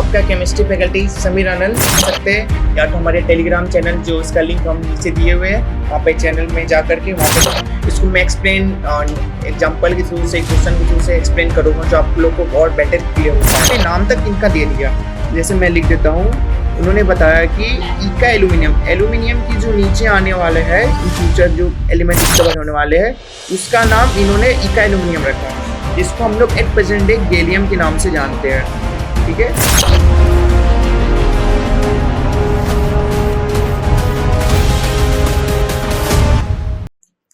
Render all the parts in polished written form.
आपका chemistry faculty Sameer आनंद सकते हैं, या तो हमारे टेलीग्राम चैनल जो इसका लिंक हम नीचे दिए हुए हैं वहाँ पे चैनल में जा करके वहाँ पे इसको मैं एक्सप्लेन एग्जांपल के थ्रू से क्वेश्चन के थ्रू से एक्सप्लेन करूँगा जो आप लोग को और बेटर क्लियर होगा। नाम तक इनका दे दिया, जैसे मैं लिख देता हूँ। उन्होंने बताया कि इका एल्यूमिनियम की जो नीचे आने वाले है इन फ्यूचर जो एलिमेंट डिस्कवर होने वाले हैं उसका नाम इन्होंने इका एल्यूमिनियम रखा है, जिसको हम लोग एट प्रेजेंट डे गैलियम के नाम से जानते हैं। ठीक है,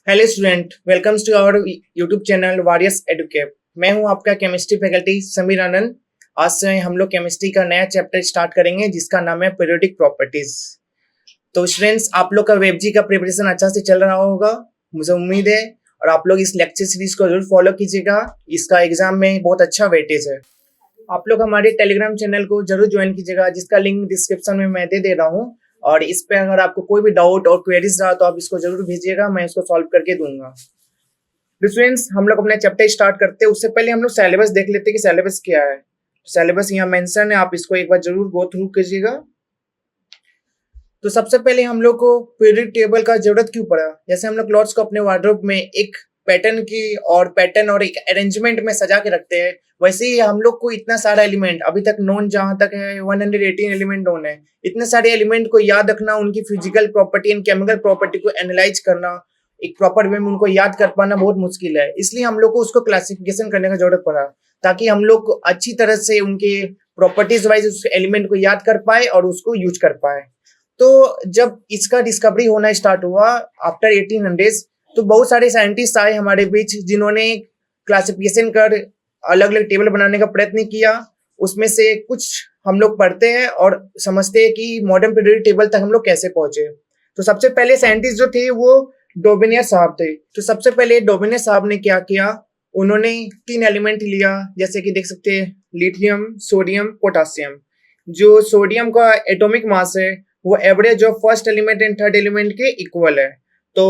hello student, welcomes to our YouTube channel various educate. मैं हूं आपका केमिस्ट्री फैकल्टी समीर आनंद। आज से हम लोग केमिस्ट्री का नया चैप्टर स्टार्ट करेंगे जिसका नाम है पीरियोडिक प्रॉपर्टीज। तो स्टूडेंट्स, आप लोग का वेबजी का प्रिपरेशन अच्छा से चल रहा होगा, मुझे उम्मीद है, और आप लोग इस लेक्चर सीरीज को जरूर फॉलो कीजिएगा। इसका एग्जाम में बहुत अच्छा वेटेज है। आप लोग हमारे टेलीग्राम चैनल को जरूर ज्वाइन कीजिएगा, जिसका लिंक डिस्क्रिप्शन में मैं दे रहा हूँ। और इस पे अगर आपको कोई भी डाउट और क्वेरीज रहा तो आप इसको जरूर भेजिएगा, मैं इसको सॉल्व करके दूंगा। स्टूडेंट्स, हम लोग अपना चैप्टर स्टार्ट करते हैं उससे पहले हम लोग सिलेबस देख लेते हैं कि सिलेबस क्या है। सिलेबस यहाँ मेंशन है, आप इसको एक बार जरूर गो थ्रू कीजिएगा। तो सबसे पहले हम लोग को पीरियोडिक टेबल का जरूरत क्यों पड़ा। जैसे हम लोग क्लॉथ्स को अपने वार्डरोब में एक पैटर्न और एक अरेंजमेंट में सजा के रखते हैं, वैसे ही हम लोग को इतना सारा एलिमेंट अभी तक नोन जहां तक है 118 एलिमेंट नोन है। इतने सारे एलिमेंट को याद रखना, उनकी physical property and chemical property को एनालाइज करना, एक प्रॉपर वे में उनको याद कर पाना बहुत मुश्किल है। इसलिए हम लोग को उसको क्लासिफिकेशन करने का जरूरत पड़ा, ताकि हम लोग अच्छी तरह से उनके प्रॉपर्टीज वाइज उस एलिमेंट को याद कर पाए और उसको यूज कर पाए। तो जब इसका डिस्कवरी होना स्टार्ट हुआ आफ्टर 1800, तो बहुत सारे साइंटिस्ट आए हमारे बीच जिन्होंने क्लासिफिकेशन कर अलग अलग टेबल बनाने का प्रयत्न किया। उसमें से कुछ हम लोग पढ़ते हैं और समझते हैं कि मॉडर्न पीरियोडिक टेबल तक हम लोग कैसे पहुंचे। तो सबसे पहले साइंटिस्ट जो थे वो डोबिनियर साहब थे। तो सबसे पहले डोबिनियर साहब ने क्या किया, उन्होंने 3 एलिमेंट लिया, जैसे कि देख सकते हैं लिथियम, सोडियम, पोटासियम। जो सोडियम का एटॉमिक मास है वो average of first element and third element के इक्वल है। तो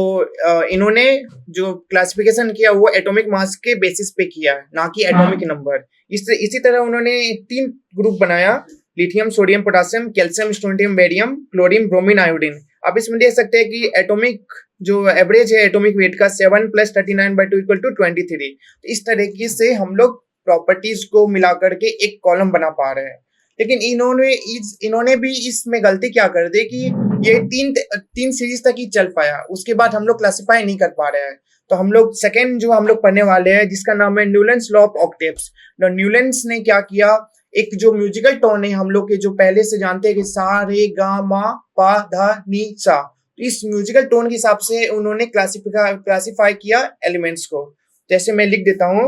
इन्होंने जो क्लासिफिकेशन किया वो एटॉमिक मास के बेसिस पे किया, ना कि एटॉमिक नंबर। इसी तरह उन्होंने 3 ग्रुप बनाया, lithium, sodium, potassium, calcium, strontium, barium, chlorine, bromine, iodine. आप इसमें देख सकते हैं कि एटॉमिक जो एवरेज है एटॉमिक वेट का 7 + 39/2 = 23। तो इस तरीके से हम लोग प्रॉपर्टीज को मिला करके एक कॉलम बना पा रहे हैं। लेकिन इन्होंने भी इसमें गलती क्या कर दी कि ये तीन सीरीज तक ही चल पाया, उसके बाद हम लोग क्लासिफाई नहीं कर पा रहे हैं। तो हम लोग सेकेंड जो हम लोग पढ़ने वाले हैं जिसका नाम है Newlands law of octaves. Newlands ने क्या किया, एक जो म्यूजिकल टोन है हम लोग के जो पहले से जानते हैं कि सा रे गा मा पा धा नी सा, तो इस म्यूजिकल टोन के हिसाब से उन्होंने क्लासिफाई किया एलिमेंट्स को। जैसे मैं लिख देता हूं,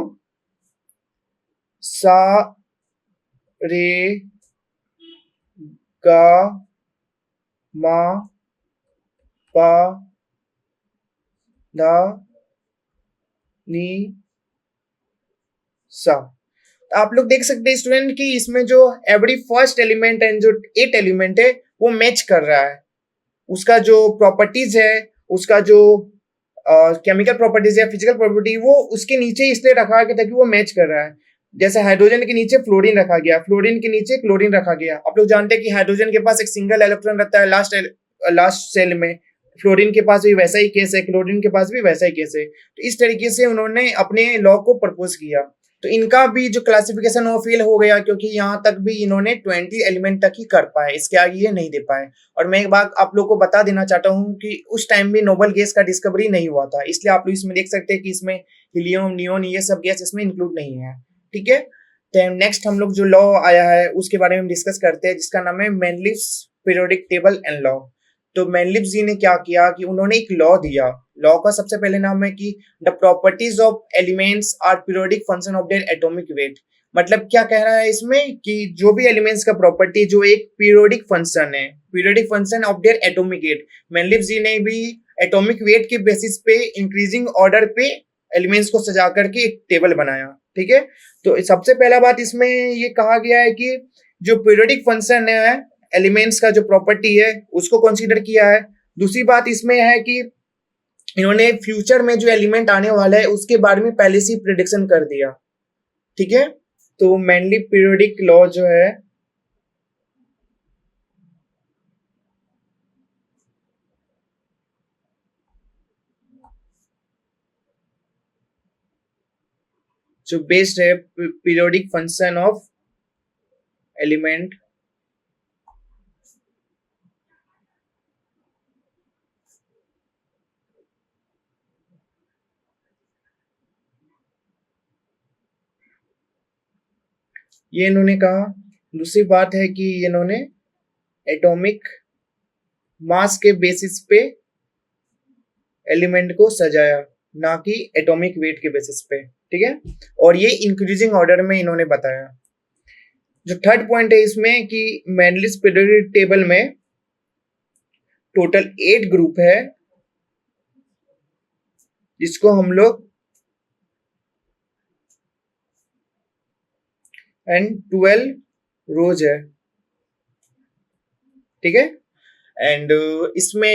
सा रे गा मा पा धा नी सा। आप लोग देख सकते हैं स्टूडेंट कि इसमें जो एवरी फर्स्ट एलिमेंट है, जो 8 एलिमेंट है, वो मैच कर रहा है। उसका जो प्रॉपर्टीज है, उसका जो केमिकल प्रॉपर्टीज है, फिजिकल प्रॉपर्टी, वो उसके नीचे इसलिए रखा गया ताकि वो मैच कर रहा है। जैसे हाइड्रोजन के नीचे फ्लोरीन रखा गया, फ्लोरीन के नीचे क्लोरीन रखा गया। आप लोग जानते हैं कि हाइड्रोजन के पास एक सिंगल इलेक्ट्रॉन रहता है लास्ट सेल में, फ्लोरीन के पास भी वैसा ही केस है, क्लोरीन के पास भी वैसा ही केस है। तो इस तरीके से उन्होंने अपने लॉ को प्रपोज किया। तो इनका भी जो क्लासिफिकेशन वो फेल हो गया, क्योंकि यहाँ तक भी इन्होंने 20 एलिमेंट तक ही कर पाए, इसके आगे ये नहीं दे पाए। और मैं एक बात आप लोग को बता देना चाहता हूँ कि उस टाइम भी नोबल गैस का डिस्कवरी नहीं हुआ था, इसलिए आप लोग इसमें देख सकते हैं कि इसमें हीलियम, नियोन, ये सब गैस इसमें इंक्लूड नहीं है। ठीक है, तो नेक्स्ट हम लोग जो लॉ आया है उसके बारे में डिस्कस करते हैं, जिसका नाम है मैनलिफ्स पीरियोडिक टेबल एंड लॉ। तो मैनलिफ्स जी ने क्या किया कि उन्होंने एक लॉ दिया। लॉ का सबसे पहले नाम है कि the properties of elements are periodic function of their atomic weight. मतलब क्या कह रहा है इसमें कि जो भी एलिमेंट्स का प्रॉपर्टी जो एक पीरियोडिक फंक्शन है, periodic function of their atomic weight. मैनलिफ्स जी ने भी एटॉमिक वेट के बेसिस पे इंक्रीजिंग ऑर्डर पे एलिमेंट्स को सजा करके एक टेबल बनाया। ठीक है, तो सबसे पहला बात इसमें ये कहा गया है कि जो पीरियोडिक फंक्शन है, एलिमेंट्स का जो प्रॉपर्टी है उसको कंसीडर किया है। दूसरी बात इसमें है कि इन्होंने फ्यूचर में जो एलिमेंट आने वाला है उसके बारे में पहले से प्रिडिक्शन कर दिया। ठीक है, तो मेनली पीरियोडिक लॉ जो है जो बेस्ड है पीरियोडिक फंक्शन ऑफ एलिमेंट ये इन्होंने कहा। दूसरी बात है कि इन्होंने एटॉमिक मास के बेसिस पे एलिमेंट को सजाया, ना कि एटॉमिक वेट के बेसिस पे, ठीक है। और ये इंक्रीजिंग ऑर्डर में इन्होंने बताया। जो थर्ड पॉइंट है इसमें कि मेंडलिस पीरियोडिक टेबल में टोटल 8 ग्रुप है, जिसको हम लोग एंड 12 रोज है, ठीक है। एंड इसमें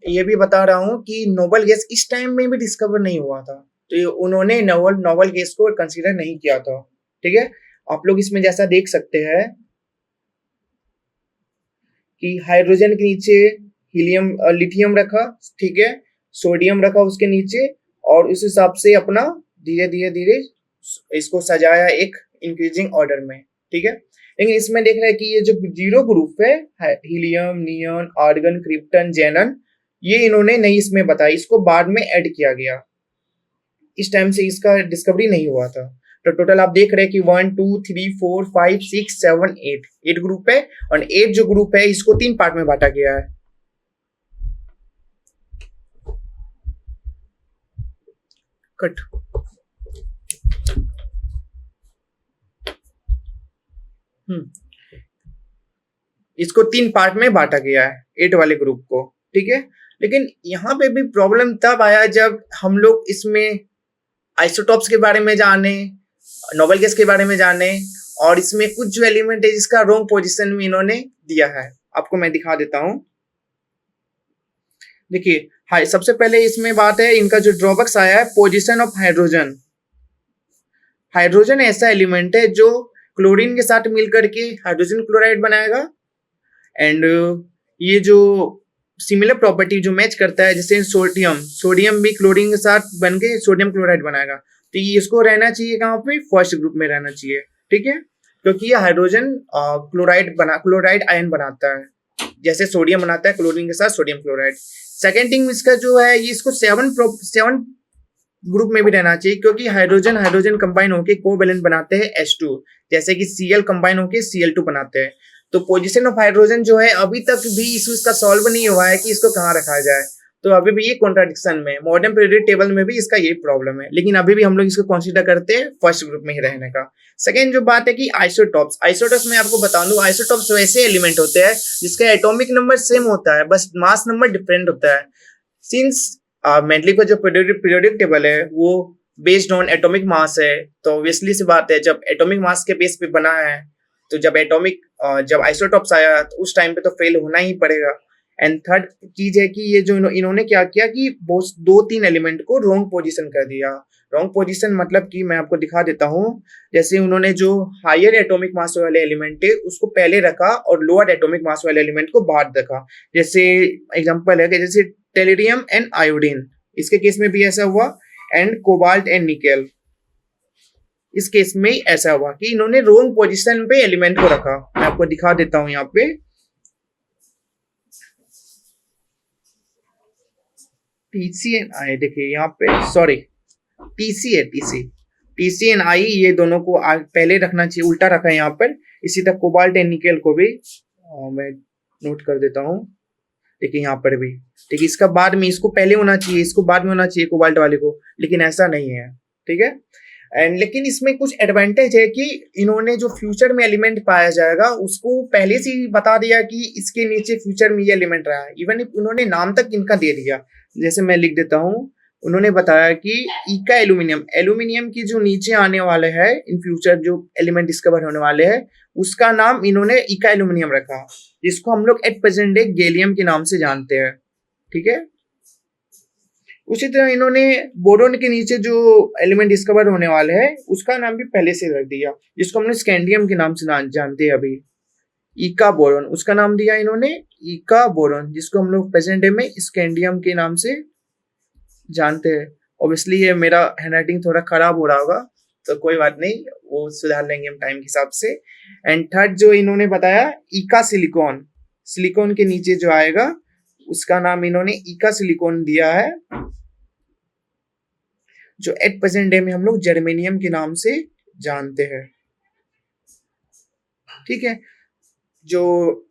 ये भी बता रहा हूं कि नोबल गैस इस टाइम में भी डिस्कवर नहीं हुआ था, तो उन्होंने नोबल गैस को कंसीडर नहीं किया था, ठीक है। आप लोग इसमें जैसा देख सकते हैं कि हाइड्रोजन के नीचे हीलियम लिथियम रखा, ठीक है, सोडियम रखा उसके नीचे, और उस हिसाब से अपना धीरे धीरे धीरे इसको सजाया एक इंक्रीजिंग ऑर्डर में, ठीक है। लेकिन इसमें देख रहे हैं कि ये जो 0 ग्रुप है हीलियम, नियॉन, आर्गन, क्रिप्टन, जेनन, ये इन्होंने नहीं इसमें बताया, इसको बाद में ऐड किया गया। इस टाइम से इसका डिस्कवरी नहीं हुआ था। तो टोटल आप देख रहे हैं कि 1 2 3 4 5 6 7 8 ग्रुप है, और 8 जो ग्रुप है इसको 3 पार्ट में बांटा गया है। कट इसको 3 पार्ट में बांटा गया है 8 वाले ग्रुप को, ठीक है। लेकिन यहाँ पे भी प्रॉब्लम तब आया जब हम लोग इसमें आइसोटॉप्स के बारे में जाने, नोबल गैस के बारे में जाने, और इसमें कुछ जो एलिमेंट है जिसका रॉन्ग पोजीशन में इन्होंने दिया है। आपको मैं दिखा देता हूं, देखिए। हाँ, सबसे पहले इसमें बात है इनका जो ड्रॉबैक्स आया है पोजीशन ऑफ हाइड्रोजन। हाइड्रोजन ऐसा एलिमेंट है जो क्लोरीन के साथ मिलकर के हाइड्रोजन क्लोराइड बनाएगा, एंड ये जो सिमिलर प्रॉपर्टी जो मैच करता है, जैसे सोडियम भी क्लोरीन के साथ बन के सोडियम क्लोराइड बनाएगा, तो ये इसको रहना चाहिए कहाँ पे, फर्स्ट ग्रुप में रहना चाहिए, ठीक है, क्योंकि ये हाइड्रोजन क्लोराइड आयन बनाता है, जैसे सोडियम बनाता है क्लोरीन के साथ सोडियम क्लोराइड। सेकेंड थिंग इसका जो है, ये इसको 7 ग्रुप में भी रहना चाहिए, क्योंकि हाइड्रोजन कंबाइन होके कोवैलेंट बनाते हैं H2, जैसे कि Cl कंबाइन होके Cl2 बनाते हैं। तो पोजीशन ऑफ हाइड्रोजन जो है अभी तक भी इशू इसका सॉल्व नहीं हुआ है कि इसको कहाँ रखा जाए, तो अभी भी ये कॉन्ट्राडिक्शन में, मॉडर्न पीरियोडिक टेबल में भी इसका ये प्रॉब्लम है। लेकिन अभी भी हम लोग इसको कंसीडर करते हैं फर्स्ट ग्रुप में ही रहने का। सेकेंड जो बात है कि आइसोटॉप्स में आपको बता दूं, आइसोटॉप्स वैसे एलिमेंट होते हैं जिसका एटॉमिक नंबर सेम होता है, बस मास नंबर डिफरेंट होता है। सिंस मेंडली का जो पीरियोडिक टेबल है वो बेस्ड ऑन एटॉमिक मास है, तो ऑब्वियसली सी बात है जब एटॉमिक मास के बेस पे बना है, तो जब आइसोटॉप्स आया तो उस टाइम पे तो फेल होना ही पड़ेगा। एंड थर्ड चीज है कि ये जो इन्होंने क्या किया कि बहुत 2-3 एलिमेंट को रॉन्ग पोजीशन कर दिया। रॉन्ग पोजीशन मतलब कि मैं आपको दिखा देता हूँ, जैसे उन्होंने जो हायर एटॉमिक मास वाले एलिमेंट है उसको पहले रखा और लोअर एटॉमिक मास वाले एलिमेंट को बाद रखा। जैसे एग्जांपल है कि जैसे टेलिडियम एंड आयोडीन, इसके केस में भी ऐसा हुआ, एंड कोबाल्ट एंड निकेल, इस केस में ऐसा हुआ कि इन्होंने रॉन्ग पोजीशन पे एलिमेंट को रखा। मैं आपको दिखा देता हूं यहाँ पे, TC&I, देखिए यहाँ पे, सॉरी TC&I, ये दोनों को पहले रखना चाहिए, उल्टा रखा है यहाँ पर। इसी तरह कोबाल्ट एंड निकेल को भी मैं नोट कर देता हूँ, देखिए यहाँ पर भी, ठीक है, इसका बाद में, इसको पहले होना चाहिए, इसको बाद में होना चाहिए कोबाल्ट वाले को, लेकिन ऐसा नहीं है, ठीक है। एंड लेकिन इसमें कुछ एडवांटेज है कि इन्होंने जो फ्यूचर में एलिमेंट पाया जाएगा उसको पहले से ही बता दिया कि इसके नीचे फ्यूचर में ये एलिमेंट रहा है। इवन उन्होंने नाम तक इनका दे दिया, जैसे मैं लिख देता हूँ, उन्होंने बताया कि इका एल्यूमिनियम की जो नीचे आने वाले हैं इन फ्यूचर जो एलिमेंट डिस्कवर होने वाले हैं, उसका नाम इन्होंने इका एल्यूमिनियम रखा, जिसको हम लोग एट प्रेजेंट डे गैलियम के नाम से जानते हैं, ठीक है। उसी तरह इन्होंने बोरोन के नीचे जो एलिमेंट डिस्कवर होने वाले हैं उसका नाम भी पहले से रख दिया, जिसको हमने स्कैंडियम के नाम से जानते हैं अभी, इका बोरोन, उसका नाम दिया इन्होंने इका बोरोन, जिसको हम लोग प्रेजेंट डे में स्कैंडियम के नाम से जानते हैं। ऑब्वियसली ये मेरा हैंडराइटिंग थोड़ा खराब हो रहा होगा, तो कोई बात नहीं, वो सुधार लेंगे हम टाइम के हिसाब से। एंड थर्ड जो इन्होंने बताया इका सिलिकॉन, सिलिकॉन के नीचे जो आएगा उसका नाम इन्होंने इका सिलिकॉन दिया है, जो एट प्रेजेंट डे में हम लोग जर्मेनियम के नाम से जानते हैं। ठीक है, जो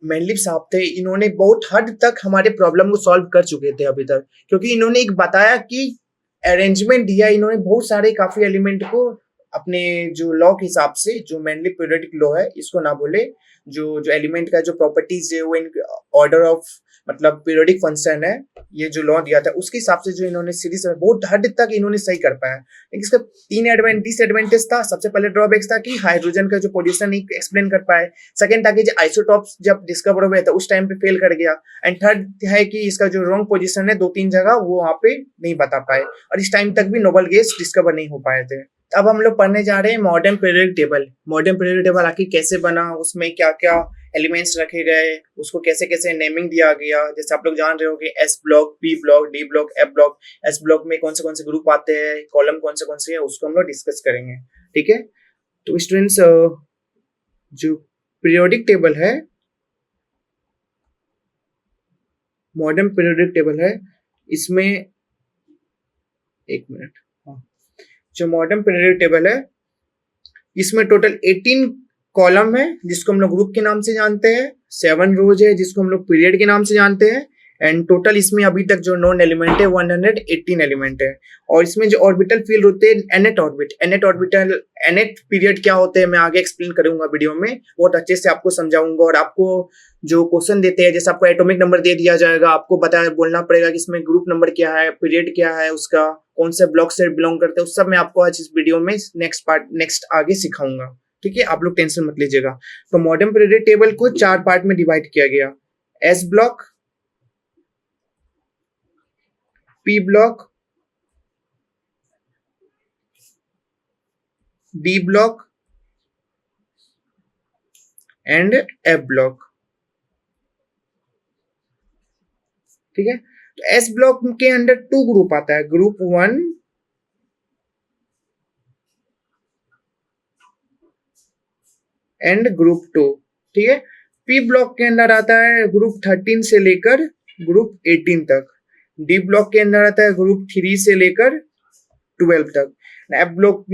मैनलिफ साहब थे इन्होंने बहुत हद तक हमारे प्रॉब्लम को सॉल्व कर चुके थे अभी तक, क्योंकि इन्होंने एक बताया कि अरेंजमेंट दिया इन्होंने बहुत सारे काफी एलिमेंट को अपने जो लॉ के हिसाब से, जो मेनली पीरियोडिक लॉ है इसको ना बोले, जो एलिमेंट का जो प्रॉपर्टीज है वो इन ऑर्डर ऑफ मतलब पीरियोडिक फंक्शन है, ये जो लॉ दिया था उसके हिसाब से जो इन्होंने सीरीज में बहुत हद तक इन्होंने सही कर पाया। लेकिन इसका तीन डिसएडवांटेज था। सबसे पहले ड्रॉबैक्स था कि हाइड्रोजन का जो पोजीशन नहीं एक्सप्लेन कर पाए। सेकंड था कि जो आइसोटॉप्स जब डिस्कवर हुए थे उस टाइम पे फेल कर गया। एंड थर्ड है कि इसका जो रॉन्ग पोजीशन है 2-3 जगह वो वहां पे नहीं बता पाए, और इस टाइम तक भी नोबल गैस डिस्कवर नहीं हो पाए थे। अब हम लोग पढ़ने जा रहे हैं modern periodic table. Modern periodic table आखिर कैसे बना, उसमें क्या क्या एलिमेंट्स रखे गए, उसको कैसे कैसे नेमिंग दिया गया। जैसे आप लोग जान रहे हो कि S block, P block, D block, F block. S block में कौन से ग्रुप आते हैं, कॉलम कौन से है, उसको हम लोग डिस्कस करेंगे। ठीक है, तो स्टूडेंट्स जो पीरियोडिक टेबल है, मॉडर्न पीरियोडिक टेबल है, इसमें एक मिनट, जो मॉडर्न पीरियोडिक टेबल है इसमें टोटल 18 कॉलम है जिसको हम लोग ग्रुप के नाम से जानते हैं, 7 रोज है जिसको हम लोग पीरियड के नाम से जानते हैं, एंड टोटल इसमें अभी तक जो नॉन एलिमेंट है 118 एलिमेंट है। और इसमें जो ऑर्बिटल फील्ड होते हैं एनेट ऑर्बिटल, एनेट पीरियड क्या होते हैं मैं आगे एक्सप्लेन करूंगा वीडियो में, बहुत अच्छे से आपको समझाऊंगा। और आपको जो क्वेश्चन देते हैं, जैसे आपको एटॉमिक नंबर दे दिया जाएगा, आपको बोलना पड़ेगा कि इसमें ग्रुप नंबर क्या है, पीरियड क्या है, उसका कौन से ब्लॉक से बिलोंग करते हैं, उस सब मैं आपको आज इस वीडियो में नेक्स्ट आगे सिखाऊंगा। ठीक है, आप लोग टेंशन मत लीजिएगा। तो मॉडर्न पीरियोडिक टेबल को 4 पार्ट में डिवाइड किया गया, S block, P block, D block and F block. ठीक है, तो एस ब्लॉक के अंदर 2 ग्रुप आता है, ग्रुप 1 एंड ग्रुप 2। ठीक है, पी ब्लॉक के अंदर आता है ग्रुप 13 से लेकर ग्रुप 18 तक। डी ब्लॉक के अंदर आता है ग्रुप 3 से लेकर 12 तक। एफ ब्लॉक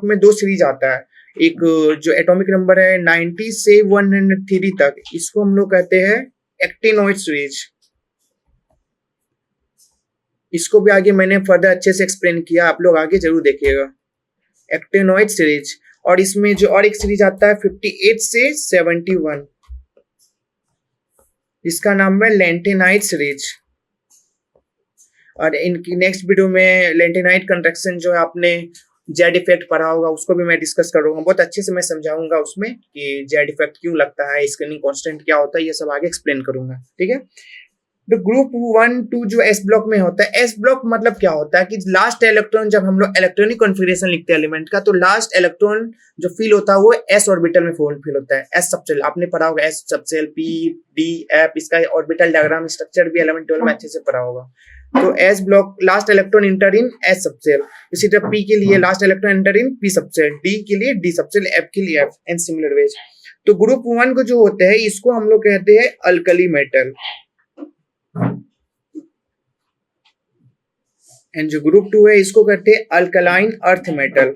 में 2 सीरीज आता है, एक जो एटॉमिक नंबर है 90 से 103 तक, इसको हम लोग कहते हैं एक्टिनोइड सीरीज। इसको भी आगे मैंने फर्दर अच्छे से एक्सप्लेन किया, आप लोग आगे जरूर देखिएगा, एक्टिनोइड सीरीज। और इसमें जो और एक सीरीज आता है 58 से 71, इसका नाम है लैंटेनाइड सीरीज। और इनकी नेक्स्ट वीडियो में लैंटेनाइड कंट्रैक्शन जो है आपने जेड इफेक्ट पढ़ा होगा, उसको भी मैं डिस्कस करूंगा, बहुत अच्छे से मैं समझाऊंगा उसमें कि जेड इफेक्ट क्यों लगता है, स्क्रीनिंग कांस्टेंट क्या होता है, ये सब आगे एक्सप्लेन करूंगा। ठीक है, तो ग्रुप 1-2 जो एस ब्लॉक में होता है, एस ब्लॉक मतलब क्या होता है कि लास्ट इलेक्ट्रॉन, जब हम लोग इलेक्ट्रॉनिक कॉन्फ़िगरेशन लिखते हैं एलिमेंट का, तो लास्ट इलेक्ट्रॉन जो फील होता है वो एस ऑर्बिटल में फील होता है। एस सबसेल आपने पढ़ा होगा, s subshell, p d f, इसका ऑर्बिटल डायग्राम स्ट्रक्चर भी एलिमेंट 12 में अच्छे से पढ़ा होगा। तो s block last electron enter in s subshell, इसी तरह पी के लिए last electron enter in p subshell, d के लिए डी सबसेल, एफ के लिए एफ, एंड सिमिलर वेज। तो ग्रुप 1 को जो होते हैं इसको हम लोग कहते हैं अल्कली मेटल, एंड जो ग्रुप 2 है इसको कहते हैं alkaline earth metal.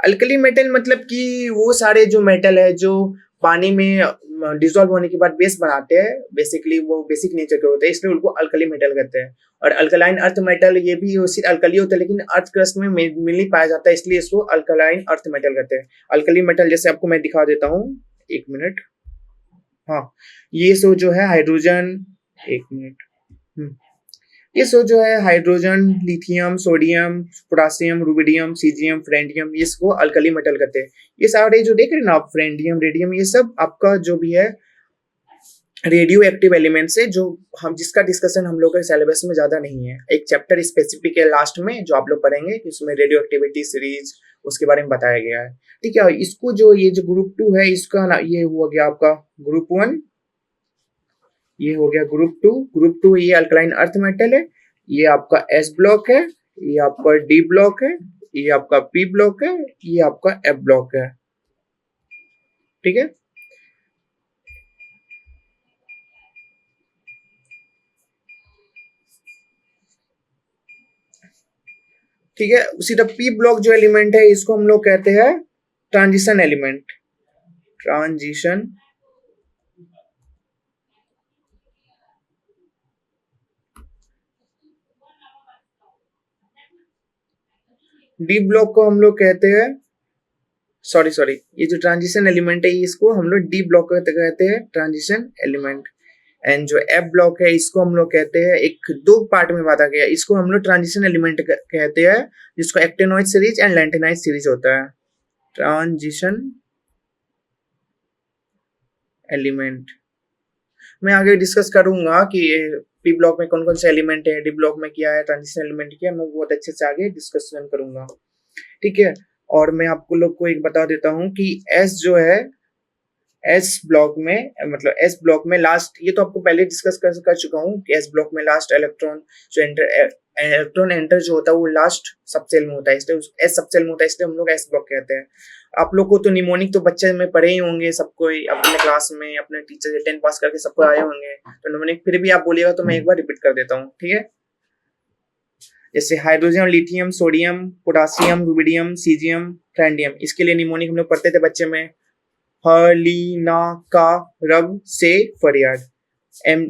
Alkali metal मतलब कि वो सारे जो मेटल है जो पानी में डिसॉल्व होने के बाद बेस बनाते हैं, बेसिकली वो बेसिक नेचर के होते हैं, इसलिए उनको अल्कली मेटल कहते हैं। और अल्कलाइन अर्थ मेटल ये भी सिर्फ अल्कली होता है, लेकिन अर्थ क्रस्ट में मिल नहीं पाया जाता है, इसलिए इसको अल्कलाइन अर्थ मेटल कहते हैं। अल्कली मेटल जैसे आपको मैं दिखा देता हूँ, एक मिनट। हाँ, ये सो जो है हाइड्रोजन, एक मिनट, ये सो जो है hydrogen, lithium, sodium, potassium, rubidium, caesium, francium, इसको अल्कली मेटल कहते हैं। ये सारे जो देख रहे हैं ना आप, फ्रेंडियम, रेडियम, ये सब आपका जो भी है रेडियो एक्टिव एलिमेंट्स है, जो हम जिसका डिस्कशन हम लोग के सिलेबस में ज्यादा नहीं है। एक चैप्टर स्पेसिफिक है लास्ट में जो आप लोग पढ़ेंगे, इसमें रेडियो एक्टिविटी सीरीज उसके बारे में बताया गया है। ठीक है, इसको जो ये जो ग्रुप 2 है इसका ना, ये हो गया आपका ग्रुप 1, ये हो गया ग्रुप 2। ग्रुप 2 ये अल्कलाइन अर्थ मेटल है, ये आपका एस ब्लॉक है, ये आपका डी ब्लॉक है, ये आपका पी ब्लॉक है, ये आपका एफ ब्लॉक है। ठीक है, ठीक है। उसी तरह पी ब्लॉक जो एलिमेंट है इसको हम लोग कहते हैं transition element, transition. D block को हम लोग कहते हैं, सॉरी सॉरी, ये जो ट्रांजिशन एलिमेंट है इसको हम लोग डी ब्लॉक कहते हैं, ट्रांजिशन एलिमेंट। एंड जो एफ ब्लॉक है इसको हम लोग कहते हैं, एक दो पार्ट में बांटा गया, इसको हम लोग ट्रांजिशन एलिमेंट कहते हैं, जिसको एक्टिनोइड सीरीज एंड लैंटेनाइड सीरीज होता है। ट्रांजिशन एलिमेंट मैं आगे डिस्कस करूंगा कि पी ब्लॉक में कौन कौन से एलिमेंट है, डी ब्लॉक में क्या है, ट्रांजिशन एलिमेंट क्या है, मैं बहुत अच्छे से आगे डिस्कशन करूंगा। ठीक है, और मैं आपको लोग को एक बता देता हूँ कि एस जो है, एस ब्लॉक में मतलब एस ब्लॉक में लास्ट, ये तो आपको पहले डिस्कस कर चुका हूँ कि एस ब्लॉक में लास्ट इलेक्ट्रॉन जो इलेक्ट्रॉन एंटर जो होता है वो लास्ट सबसेल में होता है, इसलिए एस सबसेल में होता है, इसलिए हम लोग एस ब्लॉक कहते हैं। आप लोग को तो निमोनिक तो बच्चे में पढ़े ही होंगे, सबको अपने क्लास में अपने टीचर से 10 पास करके सबको आए होंगे, तो निमोनिक फिर भी आप बोलिएगा तो मैं एक बार रिपीट कर देता हूँ। ठीक है, जैसे hydrogen, lithium, sodium, potassium, rubidium, caesium, francium, इसके लिए निमोनिक हम लोग पढ़ते थे बच्चे में, हलीना का रब से फरियाद, एम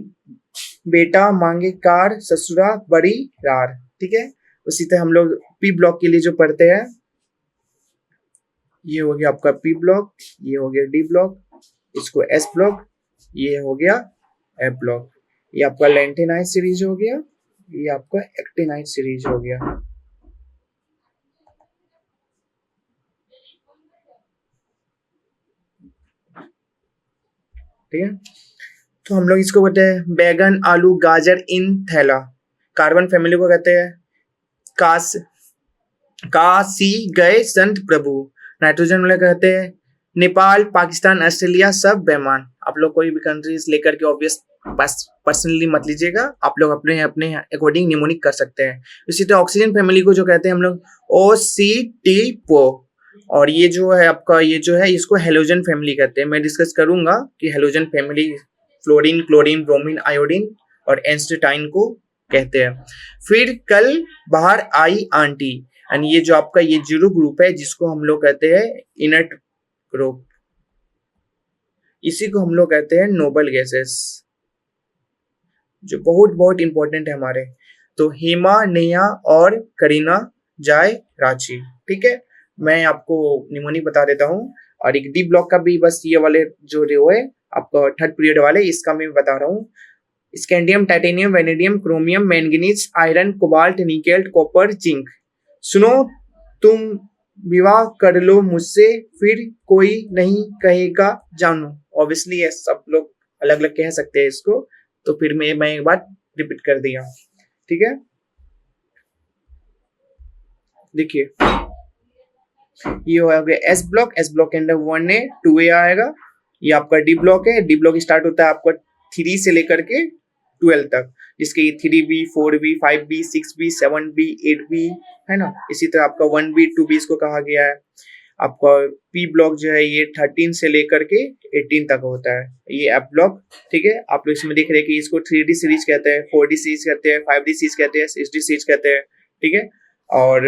बेटा मांगे कार ससुरा बड़ी रार। ठीक है, उसी तरह हम लोग पी ब्लॉक के लिए जो पढ़ते हैं, ये हो गया आपका पी ब्लॉक, ये हो गया डी ब्लॉक, इसको एस ब्लॉक, ये हो गया एफ ब्लॉक, ये आपका लैंटेनाइड सीरीज हो गया, ये आपका एक्टिनाइड सीरीज हो गया। ठीक है, तो हम लोग इसको कहते हैं बैगन, आलू, गाजर इन थैला। कार्बन फैमिली को कहते हैं काशी गए संत प्रभु। नाइट्रोजन वाले कहते हैं नेपाल, पाकिस्तान, ऑस्ट्रेलिया सब बेमान। आप लोग कोई भी कंट्रीज लेकर के ऑब्वियस पर्सनली मत लीजिएगा, आप लोग अपने अपने अकॉर्डिंग निमोनिक कर सकते हैं। इसी तरह ऑक्सीजन फैमिली को जो कहते हैं हम लोग OCT-PO, और ये जो है आपका, ये जो है इसको हेलोजन फैमिली कहते हैं। मैं डिस्कस करूंगा कि halogen family fluorine, chlorine, bromine, iodine और एंस्टेटाइन को कहते हैं। फिर कल बाहर आई आंटी, एंड ये जो आपका ये जीरो ग्रुप है जिसको हम लोग कहते हैं इनर्ट ग्रुप, इसी को हम लोग कहते हैं नोबल गैसेस, जो बहुत बहुत इंपॉर्टेंट है हमारे। तो हेमा, नेहा और करीना जाए रांची। ठीक है, मैं आपको निमोनिक बता देता हूँ, और एक डी ब्लॉक का भी बस ये वाले जो रो है आपका थर्ड पीरियड वाले, इसका मैं बता रहा हूँ। Scandium, titanium, vanadium, chromium, manganese, iron, cobalt, nickel, copper, zinc. सुनो तुम विवाह कर लो मुझसे, फिर कोई नहीं कहेगा जानू। ऑब्वियसली ये सब लोग अलग अलग कह सकते हैं इसको, तो फिर मैं एक बार रिपीट कर दिया। ठीक है, देखिए ये हो गया एस ब्लॉक, एस ब्लॉक के अंदर 1A 2A आएगा। ये आपका डी ब्लॉक है, डी ब्लॉक स्टार्ट होता है आपका 3 से लेकर के 12 तक, जिसके 3B, 4B, 5B, 6B, 7B, 8B है ना। इसी तरह आपका 1B 2B इसको कहा गया है। आपका पी ब्लॉक जो है ये 13 से लेकर के 18 तक होता है, ये एफ ब्लॉक। ठीक है, आप लोग इसमें देख रहे हैं कि इसको 3D सीरीज कहते हैं, 4D सीरीज कहते हैं, 5D सीरीज कहते हैं, 6D सीरीज कहते हैं। ठीक है, और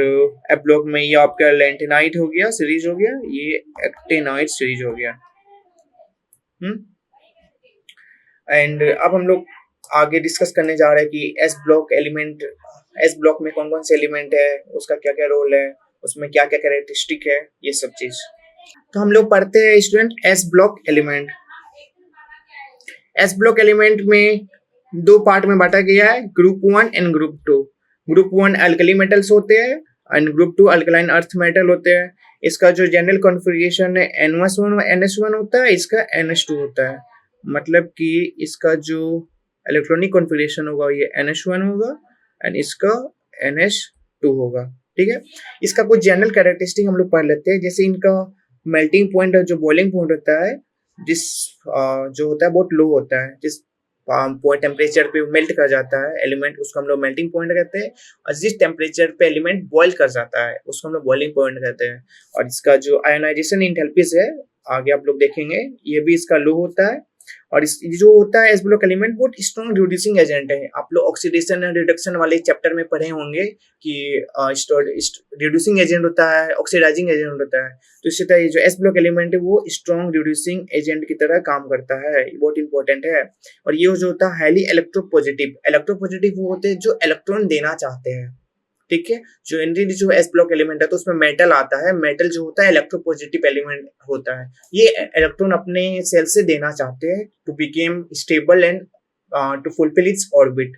एफ ब्लॉक में ये आपका लैंटेनाइड हो गया, सीरीज हो गया, ये एक्टिनाइड सीरीज हो गया। एंड अब हम लोग आगे डिस्कस करने जा रहे हैं कि S block element, S block में कौन कौन से एलिमेंट है, उसका क्या क्या रोल है, उसमें क्या क्या कैरेक्टरिस्टिक है, ये सब चीज। तो हम लोग पढ़ते हैं student S block element. S block element में दो पार्ट में बांटा गया है, group 1 and group 2। Group 1 alkali metals होते हैं and group 2 alkaline earth metal होते हैं। इसका जो जनरल कॉन्फ़िगरेशन है NH1 होता है, इसका NH2 होता है। मतलब कि इसका जो इलेक्ट्रॉनिक कॉन्फ़िगरेशन होगा ये NH1 होगा एंड इसका NH2 होगा। ठीक है, इसका कुछ जनरल कैरेक्टरिस्टिक हम लोग पढ़ लेते हैं। जैसे इनका मेल्टिंग पॉइंट और जो बॉइलिंग पॉइंट होता है, जिस जो होता है बहुत लो होता है, जिस टेम्परेचर पे मेल्ट कर जाता है एलिमेंट, उसको हम लोग मेल्टिंग पॉइंट कहते हैं। और जिस टेम्परेचर पे एलिमेंट बॉयल कर जाता है उसको हम लोग बॉइलिंग पॉइंट कहते हैं। और इसका जो आयोनाइजेशन इंथैल्पीज है, आगे आप लोग देखेंगे, ये भी इसका लो होता है। और इस जो होता है एस ब्लॉक एलिमेंट बहुत स्ट्रॉन्ग रिड्यूसिंग एजेंट है। आप लोग ऑक्सीडेशन एंड रिडक्शन वाले चैप्टर में पढ़े होंगे कि रिड्यूसिंग एजेंट होता है, ऑक्सीडाइजिंग एजेंट होता है। तो इसी तरह जो एस ब्लॉक एलिमेंट है वो स्ट्रॉन्ग रिड्यूसिंग एजेंट की तरह काम करता है, बहुत इंपॉर्टेंट है। और ये जो होता है हाईली इलेक्ट्रोपॉजिटिव, इलेक्ट्रोपॉजिटिव वो होते हैं जो इलेक्ट्रॉन देना चाहते हैं, ठीक है। जो जनरली जो एस ब्लॉक एलिमेंट है तो उसमें मेटल आता है, मेटल जो होता है इलेक्ट्रोपॉजिटिव एलिमेंट होता है। ये इलेक्ट्रॉन अपने सेल से देना चाहते हैं to became stable and to fulfil its orbit,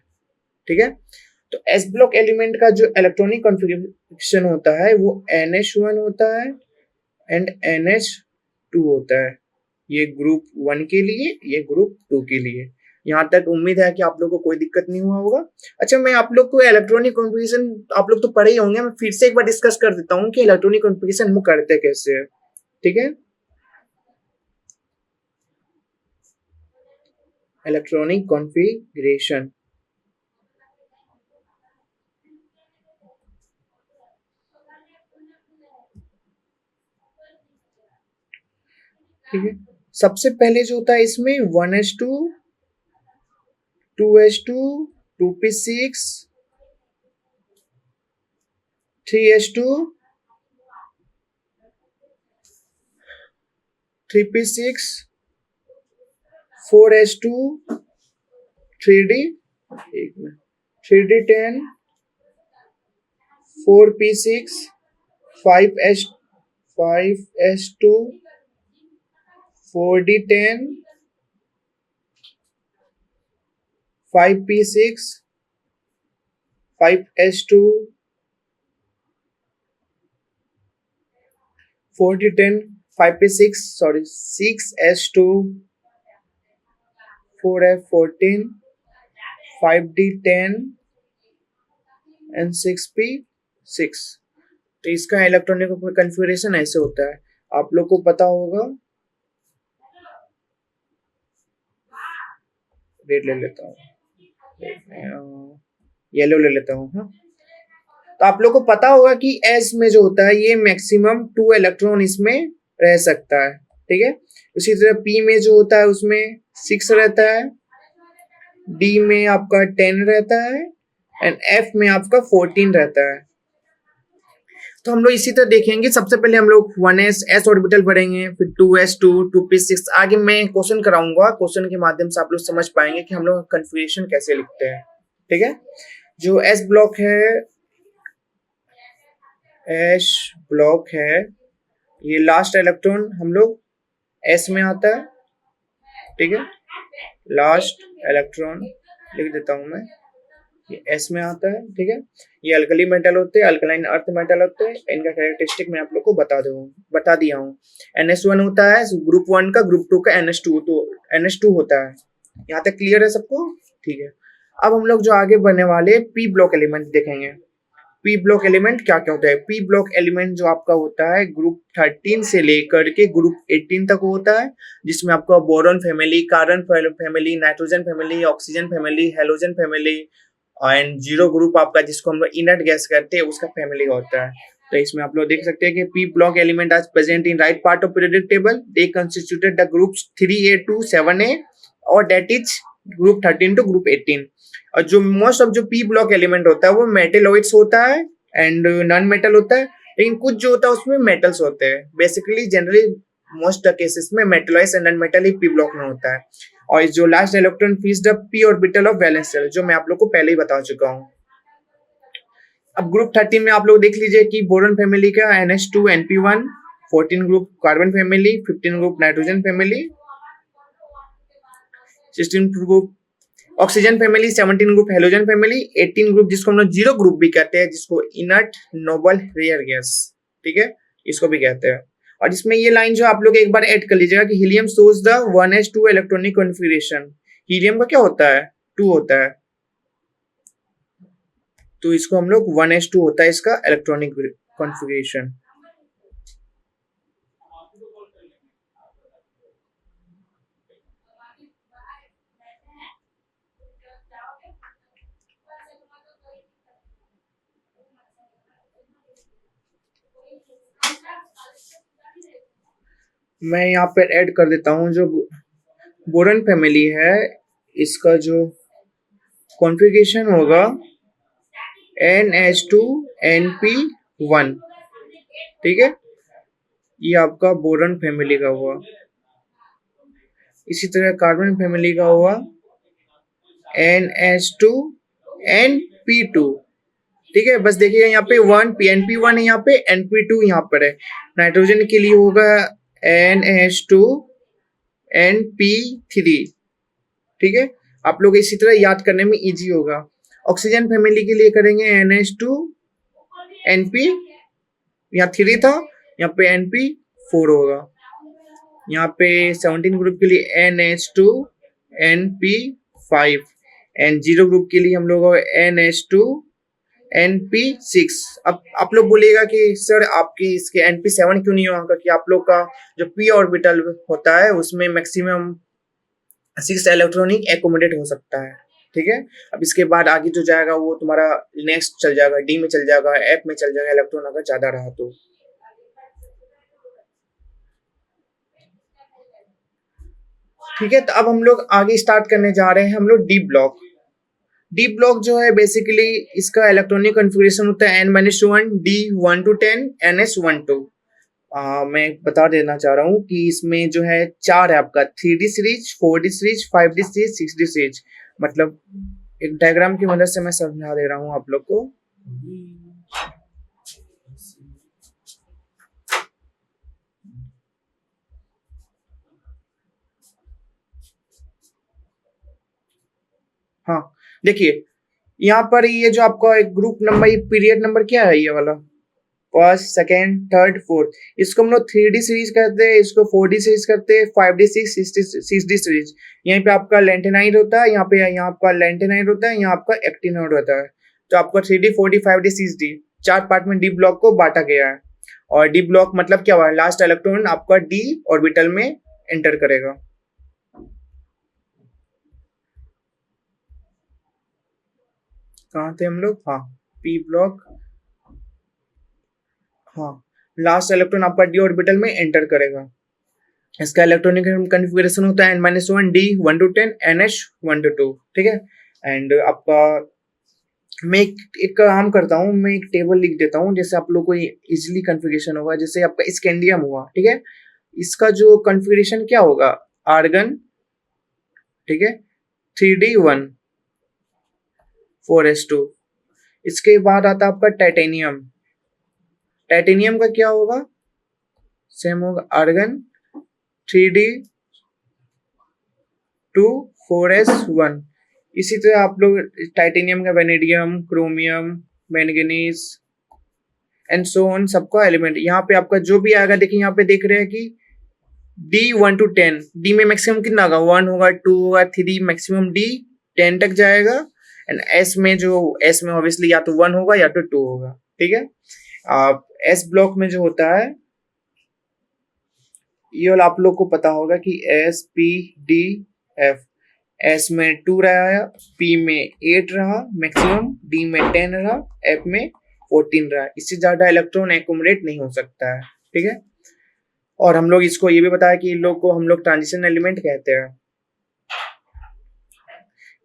ठीक है। तो एस ब्लॉक एलिमेंट का जो इलेक्ट्रॉनिक कॉन्फ़िगरेशन होता है वो NH1 होता है एंड NH2 होता है। ये ग्रुप 1 के लिए, ये ग्रुप 2 के लिए। यहाँ तक उम्मीद है कि आप लोगों को कोई दिक्कत नहीं हुआ होगा। अच्छा, मैं आप लोग को इलेक्ट्रॉनिक कॉन्फ़िगरेशन आप लोग तो पढ़े ही होंगे, मैं फिर से एक बार डिस्कस कर देता हूँ कि इलेक्ट्रॉनिक कॉन्फ़िगरेशन वो करते कैसे है, ठीक है। इलेक्ट्रॉनिक कॉन्फ़िगरेशन, ठीक है। सबसे पहले जो होता है इसमें 1s2 2s2 2p6 3s2 3p6 4s2 3d 3d10 4p6 5s 5s2 4d10 5p6 5s2 4d10 5p6 sorry 6s2 4f14 5d10 and 6p6। तो इसका इलेक्ट्रॉनिक कॉन्फ़िगरेशन ऐसे होता है, आप लोग को पता होगा। रेड ले लेता हूँ, येलो ले लेता हूँ, हाँ। तो आप लोग को पता होगा कि एस में जो होता है ये मैक्सिमम 2 इलेक्ट्रॉन इसमें रह सकता है, ठीक है। उसी तरह पी में जो होता है उसमें 6 रहता है, डी में आपका 10 रहता है एंड एफ में आपका 14 रहता है। तो हम लोग इसी तरह देखेंगे। सबसे पहले हम लोग 1s ऑर्बिटल पढ़ेंगे, फिर 2s2 2p6। आगे मैं क्वेश्चन कराऊंगा, क्वेश्चन के माध्यम से आप लोग समझ पाएंगे कि हम लोग कन्फिग्रेशन कैसे लिखते हैं, ठीक है। जो एस ब्लॉक है, ये लास्ट इलेक्ट्रॉन हम लोग एस में आता है, ठीक है। लास्ट इलेक्ट्रॉन लिख देता हूं मैं, ये एस में आता है, ठीक है। ये अल्कली मेटल होते हैं, अल्कलाइन अर्थ मेटल होते हैं। इनका कैरेक्टरिस्टिक मैं आप लोग को बता दिया हूँ। NS1 होता है ग्रुप 1 का, ग्रुप 2 का NH2, तो NH2 होता है। यहाँ तक क्लियर है सबको, ठीक है। अब हम लोग जो आगे बढ़ने वाले पी ब्लॉक एलिमेंट देखेंगे। पी ब्लॉक एलिमेंट क्या क्या होता है। पी ब्लॉक एलिमेंट जो आपका होता है ग्रुप 13 से लेकर के ग्रुप 18 तक होता है, जिसमें आपका boron family, carbon family, nitrogen family, oxygen family, halogen family and zero group आपका जिसको हम लोग इनर्ट गैस कहते हैं उसका फैमिली होता है। तो इसमें आप लोग देख सकते हैं कि पी ब्लॉक एलिमेंट आज present in right part of periodic table, they constituted the groups 3a to 7a और that is group 13 to group 18। और जो मोस्ट ऑफ जो पी ब्लॉक एलिमेंट होता है वो मेटेलॉइड्स होता है एंड नॉन मेटल होता है, लेकिन कुछ जो होता है उसमें मेटल्स होते हैं। बेसिकली जनरली मोस्ट केसेस में मेटलॉइड्स एंड नॉन मेटल ही पी ब्लॉक में होता है। और जो last electron fills the P orbital of valence shell, जो मैं आप लोग को पहले ही बता चुका हूँ। अब ग्रुप 13 में आप लोग देख लीजिए कि बोरॉन फैमिली का NH2 NP1, 14 group carbon family, 15 group nitrogen family, 16 group oxygen family, 17 group halogen family, 18 group जिसको हम लोग जीरो ग्रुप भी कहते हैं, जिसको इनर्ट नोबल रेयर गैस, ठीक है, इसको भी कहते हैं। और इसमें ये लाइन जो आप लोग एक बार ऐड कर लीजिएगा कि helium shows the 1s2 electronic configuration. Helium का क्या होता है, 2 होता है, तो इसको हम लोग 1s2 होता है इसका इलेक्ट्रॉनिक कॉन्फ़िगरेशन। मैं यहाँ पे ऐड कर देता हूँ जो बोरन फैमिली है, इसका जो कॉन्फ़िगरेशन होगा NH2NP1, ठीक है, ये आपका बोरन फैमिली का हुआ। इसी तरह कार्बन फैमिली का हुआ NH2NP2, ठीक है। बस देखिएगा यहाँ पे 1 PNP1 है, यहाँ पे NP2 यहाँ पर है। नाइट्रोजन के लिए होगा NH2NP3, ठीक है। आप लोग इसी तरह याद करने में इजी होगा। ऑक्सीजन फैमिली के लिए करेंगे NH2NP, यहाँ 3 था, यहाँ पे NP4 होगा। यहाँ पे 17 ग्रुप के लिए NH2NP5 एंड 0 ग्रुप के लिए हम लोग NH2NP6। अब आप लोग बोलिएगा कि सर आपकी इसके NP7 क्यों नहीं होगा, कि आप लोग का जो p ऑर्बिटल होता है उसमें मैक्सिमम 6 इलेक्ट्रॉनिक एकोमोडेट हो सकता है, ठीक है। अब इसके बाद आगे जो जाएगा वो तुम्हारा नेक्स्ट चल जाएगा, डी में चल जाएगा, एफ में चल जाएगा, इलेक्ट्रॉन अगर ज्यादा रहा तो, ठीक है। तो अब हम लोग आगे स्टार्ट करने जा रहे हैं हम लोग डी ब्लॉक। डी ब्लॉक जो है बेसिकली इसका इलेक्ट्रॉनिक कॉन्फ़िगरेशन होता है N-1 D1 to 10 NS1 2। मैं बता देना चाह रहा हूँ कि इसमें जो है 4 है आपका, 3D series, 4D series, 5D series, 6D series. मतलब एक डायग्राम की मदद से मैं समझा दे रहा हूँ आप लोग को। हाँ देखिए, यहाँ पर ये जो आपका एक ग्रुप नंबर, ये पीरियड नंबर क्या है, ये वाला फर्स्ट, सेकेंड, थर्ड, फोर्थ, इसको हम लोग 3D सीरीज करते हैं, इसको 4D सीरीज करते हैं, 5D सीरीज, 6D सीरीज। यहीं पे आपका लेंटेनाइड होता है, यहाँ आपका लेंटेनाइड होता है, यहाँ आपका एक्टिनाइड होता है। तो आपका 3D, 4D, 5D, 6D 4 part में डी ब्लॉक को बांटा गया है। और डी ब्लॉक मतलब क्या हुआ, लास्ट इलेक्ट्रॉन आपका डी ऑर्बिटल में एंटर करेगा। कहाँ थे हम लोग, हाँ पी ब्लॉक, हाँ लास्ट इलेक्ट्रॉन आपका डी ऑर्बिटल में एंटर करेगा। इसका इलेक्ट्रॉनिक कॉन्फ़िगरेशन होता है N-1 D1 to 10 NH1 to 2, ठीक है। एंड आपका मैं एक काम करता हूँ, मैं एक टेबल लिख देता हूँ जैसे आप लोग को इजीली कॉन्फ़िगरेशन होगा। जैसे आपका स्कैंडियम हुआ, ठीक है, इसका जो कॉन्फ़िगरेशन क्या होगा, आर्गन, ठीक है, 3D1 4s2। इसके बाद आता है आपका टाइटेनियम। टाइटेनियम का क्या होगा, सेम होगा, आर्गन 3D2 4s1। इसी तरह आप लोग टाइटेनियम का vanadium, chromium, manganese and so on सबका एलिमेंट यहाँ पे आपका जो भी आएगा, देखिए यहाँ पे देख रहे हैं कि D1 to 10, डी में मैक्सिमम कितना होगा, 1 होगा, 2 होगा, 3, मैक्सिमम D 10 तक जाएगा। एंड एस में ऑब्वियसली या तो 1 होगा या तो 2 होगा, ठीक है। एस ब्लॉक में जो होता है ये वाला आप लोग को पता होगा कि S P d F, S में 2 रहा, पी में 8 रहा मैक्सिमम, डी में 10 रहा, एफ में 14 रहा। इससे ज्यादा इलेक्ट्रॉन एकोमोडेट नहीं हो सकता है, ठीक है। और हम लोग इसको ये भी बताया कि इन लोग को हम लोग ट्रांजिशन एलिमेंट कहते हैं।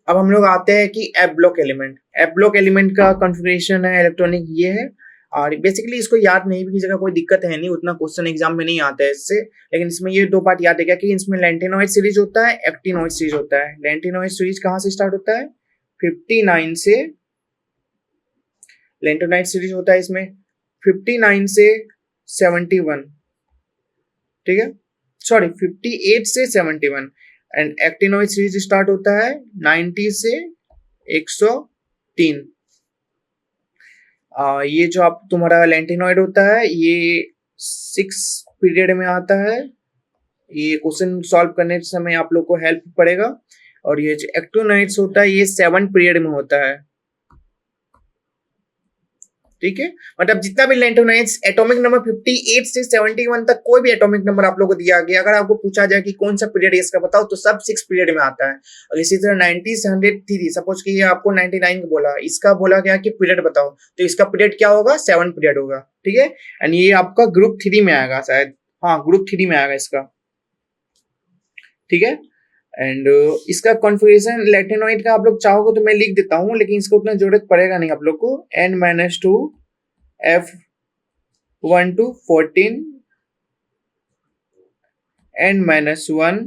अब हम लोग आते हैं कि F block element. F block element का कॉन्फ़िगरेशन है इलेक्ट्रॉनिक ये है, और बेसिकली इसको याद नहीं भी कीजिएगा, कोई दिक्कत है नहीं, उतना क्वेश्चन एग्जाम में नहीं आता है इससे। लेकिन इसमें ये 2 पार्ट याद है कि इसमें लेंटेनॉइड सीरीज होता है, एक्टिनॉइड सीरीज होता है। लेंटेनॉइड सीरीज कहाँ से स्टार्ट होता है, 59 से, लेंटेनॉइड सीरीज होता है इसमें 59 से 71, ठीक है, सॉरी 58 से 71। एंड एक्टिनॉइड सीरीज स्टार्ट होता है 90 से 103। ये जो आप तुम्हारा लेंटेनॉइड होता है ये 6 पीरियड में आता है। ये क्वेश्चन सॉल्व करने के समय आप लोग को हेल्प पड़ेगा। और ये जो एक्टिनॉइड्स होता है ये 7 पीरियड में होता है, ठीक है। मतलब जितना भी लेंटेनॉइड्स एटॉमिक नंबर 58 से 71 तक कोई भी एटॉमिक नंबर आप लोग को दिया गया, अगर आपको पूछा जाए कि कौन सा पीरियड है इसका बताओ, तो सब 6 पीरियड में आता है। और इसी तरह 90 से 103, सपोज कि ये आपको 99 को बोला, इसका बोला गया कि पीरियड बताओ, तो इसका पीरियड क्या होगा, 7 पीरियड होगा, ठीक है। एंड ये आपका ग्रुप 3 में आएगा शायद, हाँ ग्रुप 3 में आएगा इसका, ठीक है। एंड इसका कॉन्फ़िगरेशन लैटिनोइड का आप लोग चाहोगे तो मैं लिख देता हूँ, लेकिन इसको उतना जरूरत पड़ेगा नहीं आप लोग को। N-2 F12 14 N-1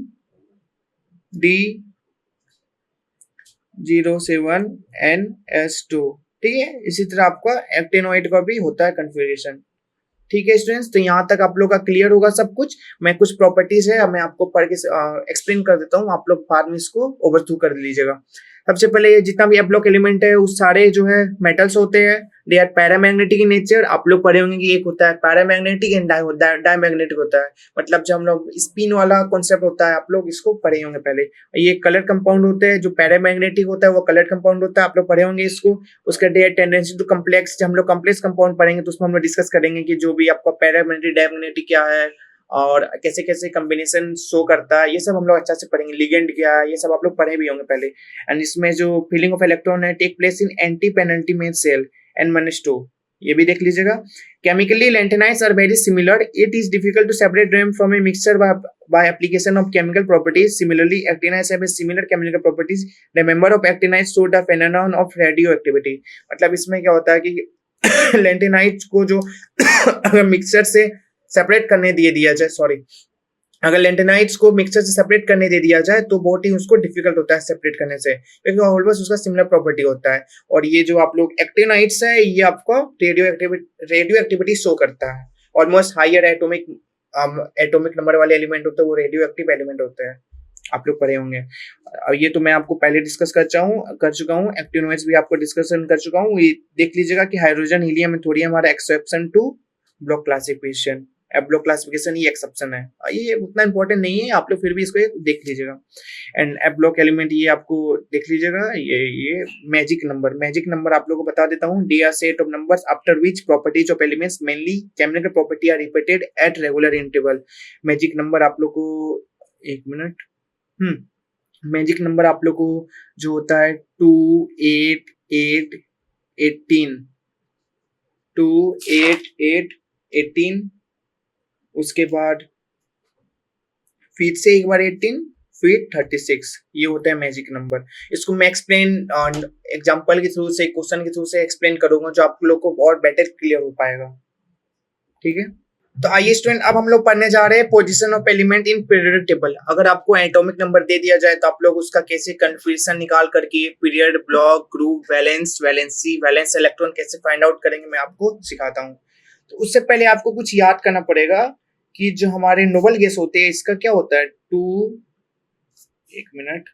D07 NS2, ठीक है। इसी तरह आपका एक्टिनोइड का भी होता है कॉन्फ़िगरेशन, ठीक है स्टूडेंट्स। तो यहाँ तक आप लोग का क्लियर होगा सब कुछ। मैं कुछ प्रॉपर्टीज है मैं आपको पढ़ के एक्सप्लेन कर देता हूँ, आप लोग बाद में इसको ओवरथ्रू कर लीजिएगा। सबसे पहले ये जितना भी एप्लॉक एलिमेंट है उस सारे जो है मेटल्स होते हैं, they are paramagnetic in nature. आप लोग पढ़े होंगे कि एक होता है पैरामैग्नेटिक एंड डायमैग्नेटिक होता है, मतलब जब हम लोग स्पिन वाला कॉन्सेप्ट होता है आप लोग इसको पढ़े होंगे पहले। ये कलर कंपाउंड होते हैं, जो पैरामैग्नेटिक होता है वो कलर कंपाउंड होता है, आप लोग पढ़े होंगे इसको। उसका डे टेंडेंसी टू कम्प्लेक्स, जब हम लोग कम्प्लेक्स कंपाउंड पढ़ेंगे तो उसमें हम लोग डिस्कस करेंगे कि जो भी आपका पैरामैग्नेटिक डायमैग्नेटिक क्या है और कैसे कैसे कॉम्बिनेशन शो करता है, ये सब हम लोग अच्छा से पढ़ेंगे। लिगेंड क्या है ये सब आप लोग पढ़े भी होंगे पहले। एंड इसमें जो फीलिंग ऑफ इलेक्ट्रॉन है take place in antepenultimate shell N-2, ये भी देख लीजिएगा। Chemically lanthanides are very similar, it is difficult to separate them from a mixture by application of chemical properties. Similarly, actinides have a similar chemical properties. The member of actinides show the phenomenon of radioactivity. मतलब इसमें क्या होता है कि लैंटेनाइड्स को जो अगर mixture से सेपरेट करने दिया जाए, अगर लैंटेनाइड्स को मिक्सचर से सेपरेट करने दे दिया जाए तो बहुत ही उसको डिफिकल्ट होता है सेपरेट करने से, क्योंकि ऑलमोस्ट उसका सिमिलर प्रॉपर्टी होता है। और ये जो आप लोग एक्टिनाइड्स है ये आपको रेडियो एक्टिविटी शो करता है। ऑलमोस्ट हायर एटॉमिक नंबर वाले एलिमेंट होते हैं वो रेडियो एक्टिव एलिमेंट होते हैं, आप लोग पढ़े होंगे। ये तो मैं आपको पहले डिस्कस कर चुका हूँ। एक्टिनोइड्स भी आपको डिस्कशन कर चुका हूँ। ये देख लीजिएगा कि हाइड्रोजन हीलियम एंड थोरियम हमारा exception to block classification, block classification ये एक्सेप्शन है, ये उतना इंपॉर्टेंट नहीं है, आप लोग फिर भी इसको देख लीजिएगा। एंड ब्लॉक एलिमेंट ये आपको देख लीजिएगा। ये मैजिक नंबर आप लोगों को बता देता हूँ। They are set of numbers after which properties of elements mainly chemical property are repeated at regular interval. Magic number आप लोग को, एक मिनट, मैजिक नंबर आप लोग को जो होता है 2 8 8 18, 2 8 8 18, उसके बाद फिर से एक बार 18 फिर 36, ये होता है मैजिक नंबर। इसको मैं एक्सप्लेन एग्जांपल के थ्रू से, क्वेश्चन के थ्रू से एक्सप्लेन करूंगा जो आप लोग को और बेटर क्लियर हो पाएगा, ठीक है। तो आइए स्टूडेंट अब हम लोग पढ़ने जा रहे हैं position of element in periodic table. अगर आपको एटॉमिक नंबर दे दिया जाए तो आप लोग उसका कैसे कन्फिगरेशन निकाल करके period, block, group, valence, valency, valence electron कैसे फाइंड आउट करेंगे मैं आपको सिखाता हूँ। तो उससे पहले आपको कुछ याद करना पड़ेगा कि जो हमारे नोबल गैस होते हैं इसका क्या होता है 2, एक मिनट,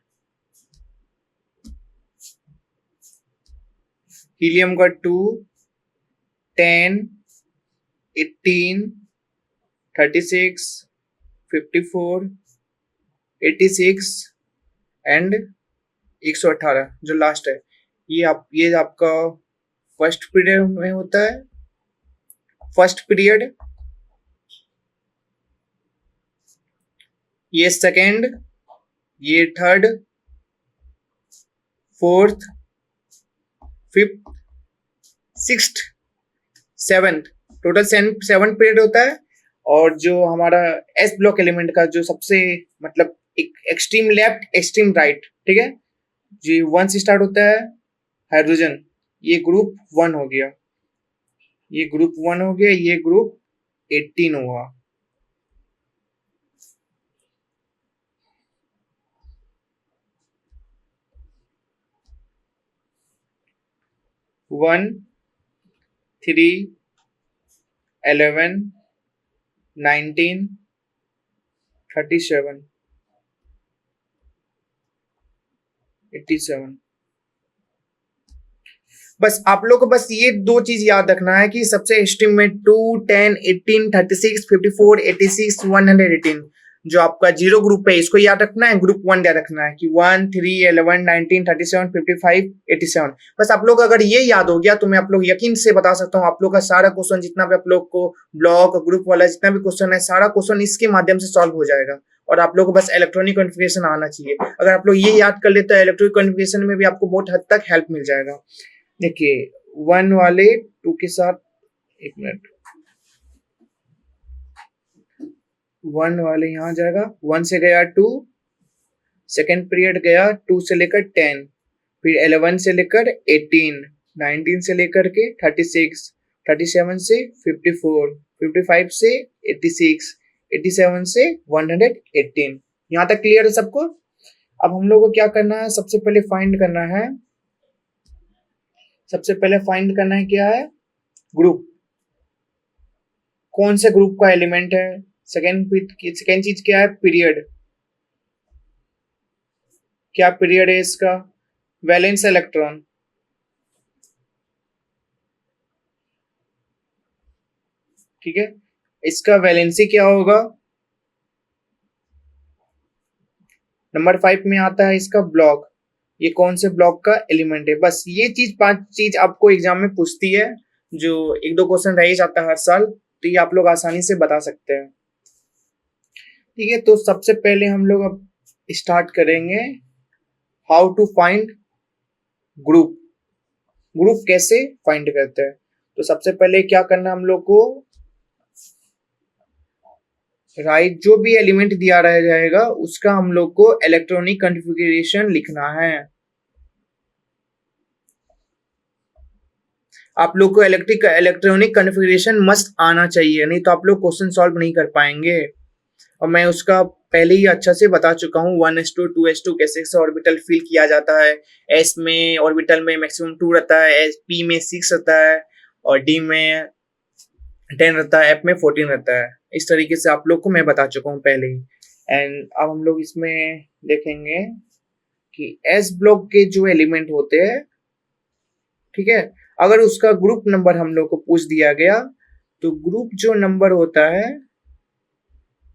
हीलियम का 2, 10, 18, 36, 54, 86 एंड 118 जो लास्ट है, ये आपका फर्स्ट पीरियड में होता है। फर्स्ट पीरियड, ये सेकेंड, ये third, fourth, fifth, sixth, seventh, total 7 period होता है। और जो हमारा एस ब्लॉक एलिमेंट का जो सबसे मतलब एक्सट्रीम लेफ्ट एक्सट्रीम राइट, ठीक है, जी 1 से स्टार्ट होता है हाइड्रोजन, ये ग्रुप 1 हो गया, ये ग्रुप 1 हो गया, ये ग्रुप 18 हुआ। वन, 3, 11, 19, 37, 87। बस आप लोग को बस ये 2 चीज याद रखना है कि सबसे एक्सट्रीम में 2, 10, 18, 36, 54, 86, 118 जो आपका जीरो ग्रुप है इसको याद रखना है। ग्रुप 1 याद रखना है कि 1, 3, 11, 19, 37, 55, 87। बस आप लोग अगर ये याद हो गया तो मैं आप लोग यकीन से बता सकता हूँ आप लोग का सारा क्वेश्चन जितना भी आप लोग को ब्लॉक ग्रुप वाला जितना भी क्वेश्चन है सारा क्वेश्चन इसके माध्यम से सॉल्व हो जाएगा। और आप लोग को बस इलेक्ट्रॉनिक कॉन्फ़िगरेशन आना चाहिए। अगर आप लोग ये याद कर लेते हैं इलेक्ट्रॉनिक कॉन्फ़िगरेशन में भी आपको बहुत हद तक हेल्प मिल जाएगा। देखिए 1 वाले 2 के साथ, एक मिनट, 1 वाले यहाँ जाएगा, 1 से गया 2, सेकेंड पीरियड गया 2 से लेकर 10, फिर 11 से लेकर 18, 19 से लेकर के 36, 37 से 54, 55 से 86, 87 से 118। यहाँ तक क्लियर है सबको? अब हम लोग को क्या करना है, सबसे पहले फाइंड करना है, सबसे पहले फाइंड करना है क्या है, ग्रुप, कौन से ग्रुप का एलिमेंट है। सेकेंड चीज क्या है, पीरियड, क्या पीरियड है इसका, वैलेंस इलेक्ट्रॉन, ठीक है, इसका वैलेंसी क्या होगा। नंबर 5 में आता है इसका ब्लॉक, ये कौन से ब्लॉक का एलिमेंट है। बस ये चीज 5 चीज आपको एग्जाम में पूछती है, जो 1-2 क्वेश्चन रह ही जाता है हर साल, तो ये आप लोग आसानी से बता सकते हैं। ठीक है, तो सबसे पहले हम लोग अब स्टार्ट करेंगे how to find group, group कैसे फाइंड करते हैं। तो सबसे पहले क्या करना हम लोग को, राइट, जो भी एलिमेंट दिया रह जाएगा उसका हम लोग को इलेक्ट्रॉनिक कॉन्फ़िगरेशन लिखना है। आप लोग को इलेक्ट्रॉनिक कॉन्फ़िगरेशन मस्ट आना चाहिए, नहीं तो आप लोग क्वेश्चन सॉल्व नहीं कर पाएंगे। और मैं उसका पहले ही अच्छा से बता चुका हूँ, 1s2 2s2 कैसे ऑर्बिटल फिल किया जाता है। एस में ऑर्बिटल में मैक्सिमम 2 रहता है, पी में 6 रहता है, और डी में 10 रहता है, एफ में 14 रहता है। इस तरीके से आप लोग को मैं बता चुका हूँ पहले ही। एंड अब हम लोग इसमें देखेंगे कि एस ब्लॉक के जो एलिमेंट होते हैं, ठीक है, अगर उसका ग्रुप नंबर हम लोग को पूछ दिया गया, तो ग्रुप जो नंबर होता है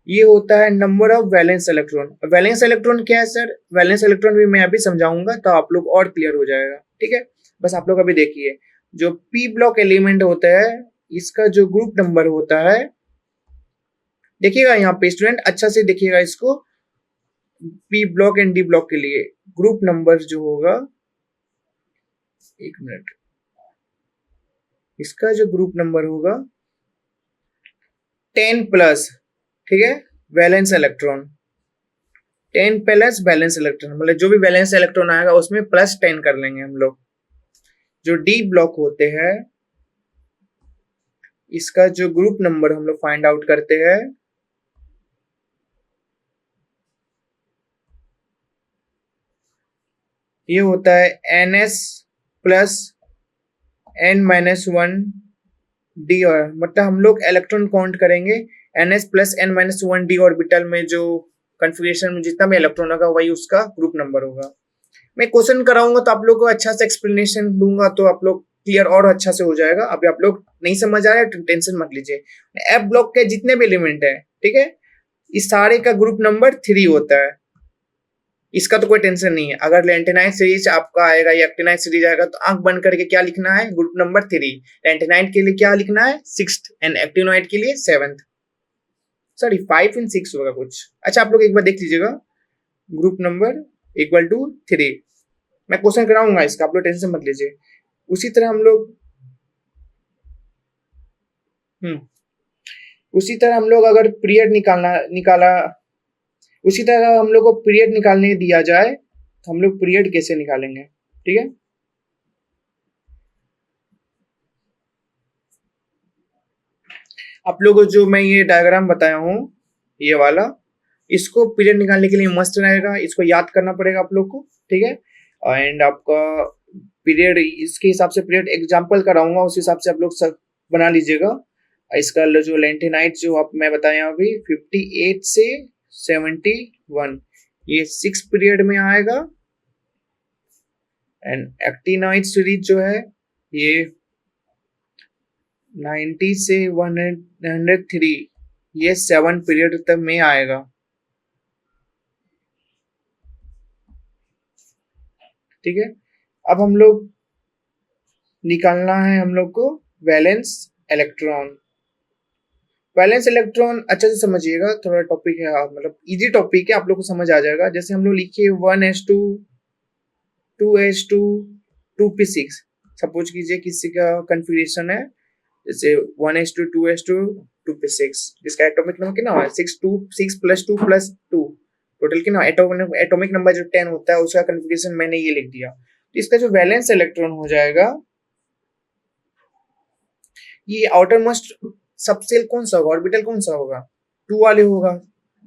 ये होता है number of valence electron. Valence electron क्या है सर, वैलेंस इलेक्ट्रॉन भी मैं अभी समझाऊंगा तो आप लोग और क्लियर हो जाएगा। ठीक है, बस आप लोग अभी देखिए, जो पी ब्लॉक एलिमेंट होता है इसका जो ग्रुप नंबर होता है, देखिएगा यहाँ पे स्टूडेंट अच्छा से देखिएगा इसको, P block and D block के लिए ग्रुप नंबर जो होगा, एक मिनट, इसका जो ग्रुप नंबर होगा 10 प्लस, ठीक है, valence electron, 10 plus valence electron, मतलब जो भी वैलेंस इलेक्ट्रॉन आएगा उसमें प्लस 10 कर लेंगे हम लोग। जो डी ब्लॉक होते हैं इसका जो ग्रुप नंबर हम लोग फाइंड आउट करते हैं, ये होता है NS प्लस N-1 डी, और मतलब हम लोग इलेक्ट्रॉन काउंट करेंगे NS plus N-1 D orbital में, जो कॉन्फ़िगरेशन में जितना भी इलेक्ट्रॉन होगा वही उसका ग्रुप नंबर होगा। मैं क्वेश्चन कराऊंगा तो आप लोग को अच्छा से एक्सप्लेनेशन दूंगा तो आप लोग क्लियर और अच्छा से हो जाएगा। अभी आप लोग नहीं समझ आ रहा है तो टेंशन मत लीजिए। एफ ब्लॉक के जितने भी एलिमेंट है, ठीक है, इस सारे का ग्रुप नंबर 3 होता है, इसका तो कोई टेंशन नहीं है। अगर लेंटेनाइट सीरीज आपका आएगा या एक्टिनाइट सीरीज आएगा तो आंख बंद करके क्या लिखना है, ग्रुप नंबर 3। लेंटेनाइट के लिए क्या लिखना है, 6th, एंड एक्टिनोइट के लिए 7th, सॉरी 5 एंड 6 होगा कुछ। अच्छा आप लोग एक बार देख लीजिएगा, ग्रुप नंबर इक्वल टू 3। मैं क्वेश्चन कराऊंगा इसका, आप लोग टेंशन मत लीजिए। उसी तरह हम लोग उसी तरह हम लोग अगर पीरियड निकाला, उसी तरह हम लोग को पीरियड निकालने दिया जाए तो हम लोग पीरियड कैसे निकालेंगे, ठीक है। आप लोगों को जो मैं ये डायग्राम बताया हूँ, ये वाला, इसको पीरियड निकालने के लिए मस्त रहेगा, इसको याद करना पड़ेगा आप लोग को, ठीक है। एंड आपका पीरियड, इसके हिसाब से पीरियड एग्जांपल कराऊंगा, उस हिसाब से आप लोग सब बना लीजिएगा। इसका जो लेंटेनाइट जो आप मैं बताया अभी 58 से 71, ये 6 पीरियड में आएगा। एंड एक्टिनाइट सीरीज जो है ये 90 से 103, ये 7 पीरियड तक में आएगा, ठीक है। अब हम लोग निकालना है हम लोग को वैलेंस इलेक्ट्रॉन। वैलेंस इलेक्ट्रॉन अच्छा से समझिएगा, थोड़ा टॉपिक है, मतलब इजी टॉपिक है, आप लोग को समझ आ जाएगा। जैसे हम लोग लिखिए 1s2 2s2 2p6, सपोज कीजिए किसी का कन्फिग्रेशन है जैसे 1s2 2s2 2p6, जिसका एटॉमिक नंबर कितना हुआ है 6 प्लस 2 प्लस 2, टोटल कितना एटॉमिक नंबर जो 10 होता है उसका कन्फिग्रेशन मैंने ये लिख दिया। तो इसका जो वैलेंस इलेक्ट्रॉन हो जाएगा, ये आउटर मोस्ट सबसेल कौन सा होगा, ऑर्बिटल कौन सा होगा, 2 वाले होगा,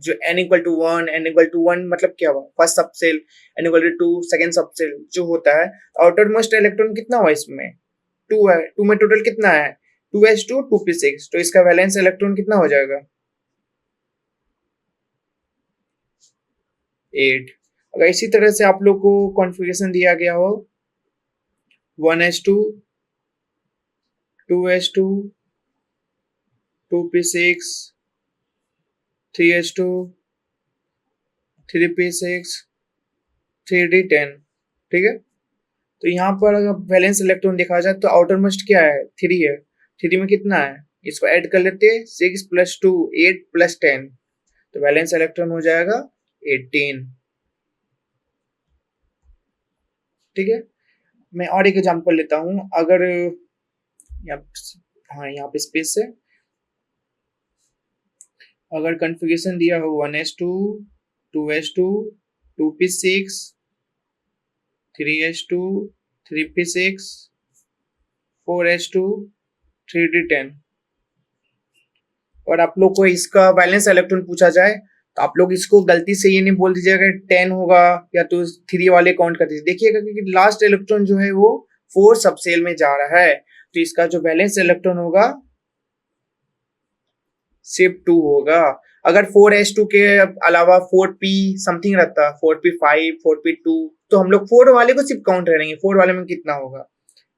जो n equal to 1, n equal to 1 मतलब क्या हुआ first subshell, n equal to 2 second subshell जो होता है। आउटर मोस्ट इलेक्ट्रॉन कितना हुआ इसमें 2 है, 2 में टोटल कितना है 2s2 2p6, तो इसका वैलेंस इलेक्ट्रॉन कितना हो जाएगा 8। अगर इसी तरह से आप लोग को कॉन्फ़िगरेशन दिया गया हो 1s2 2s2 2p6 3s2 3p6 3d10, ठीक है। तो यहाँ पर अगर वैलेंस इलेक्ट्रॉन देखा जाए तो आउटर मोस्ट क्या है 3 है, 3 में कितना है, इसको ऐड कर लेते हैं 6 प्लस 2 8 प्लस 10, तो वैलेंस इलेक्ट्रॉन हो जाएगा 18, ठीक है। मैं और एक एग्जांपल लेता हूँ, अगर यहाँ पे स्पेस है, अगर कॉन्फ़िगरेशन दिया हो 1s2 2s2 2p6 3s2 3p6 4s2 3d10, और आप लोग को इसका वैलेंस इलेक्ट्रॉन पूछा जाए तो आप लोग इसको गलती से ये नहीं बोल दीजिएगा 10 होगा या तो 3 वाले काउंट कर दीजिए, देखिएगा कि लास्ट इलेक्ट्रॉन जो है वो 4 सबसेल में जा रहा है, तो इसका जो वैलेंस इलेक्ट्रॉन होगा सिर्फ 2 होगा। अगर 4s2 के अलावा 4p समथिंग रहता 4p5 4p2 तो हम लोग 4 वाले को सिर्फ काउंट करेंगे 4 वाले में कितना होगा,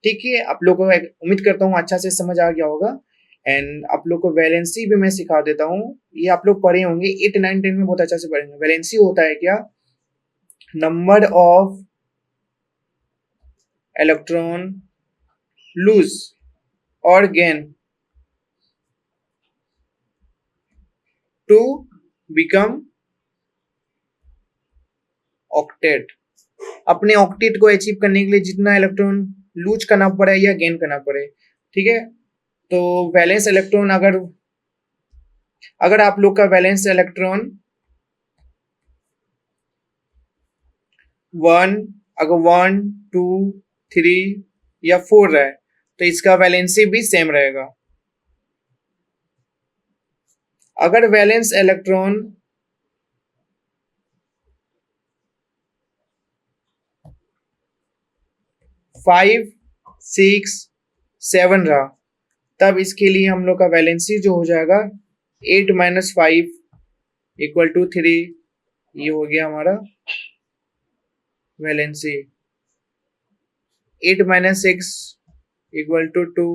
ठीक है। आप लोगों को उम्मीद करता हूँ अच्छा से समझ आ गया होगा। एंड आप लोग को वैलेंसी भी मैं सिखा देता हूँ, ये आप लोग पढ़े होंगे 8 9 10 में बहुत अच्छा से पढ़ेंगे। वैलेंसी होता है क्या, नंबर ऑफ इलेक्ट्रॉन लूज और गेन टू बिकम ऑक्टेट, अपने ऑक्टेट को अचीव करने के लिए जितना इलेक्ट्रॉन लूज करना पड़े या गेन करना पड़े, ठीक है। तो वैलेंस इलेक्ट्रॉन अगर आप लोग का वैलेंस इलेक्ट्रॉन 1 अगर 1 2 3 या 4 रहे तो इसका वैलेंसी भी सेम रहेगा। अगर वैलेंस इलेक्ट्रॉन 5 6 7 रहा तब इसके लिए हम लोग का वैलेंसी जो हो जाएगा 8 माइनस 5 इक्वल टू 3, ये हो गया हमारा valency. 8 minus 6 equal to 2,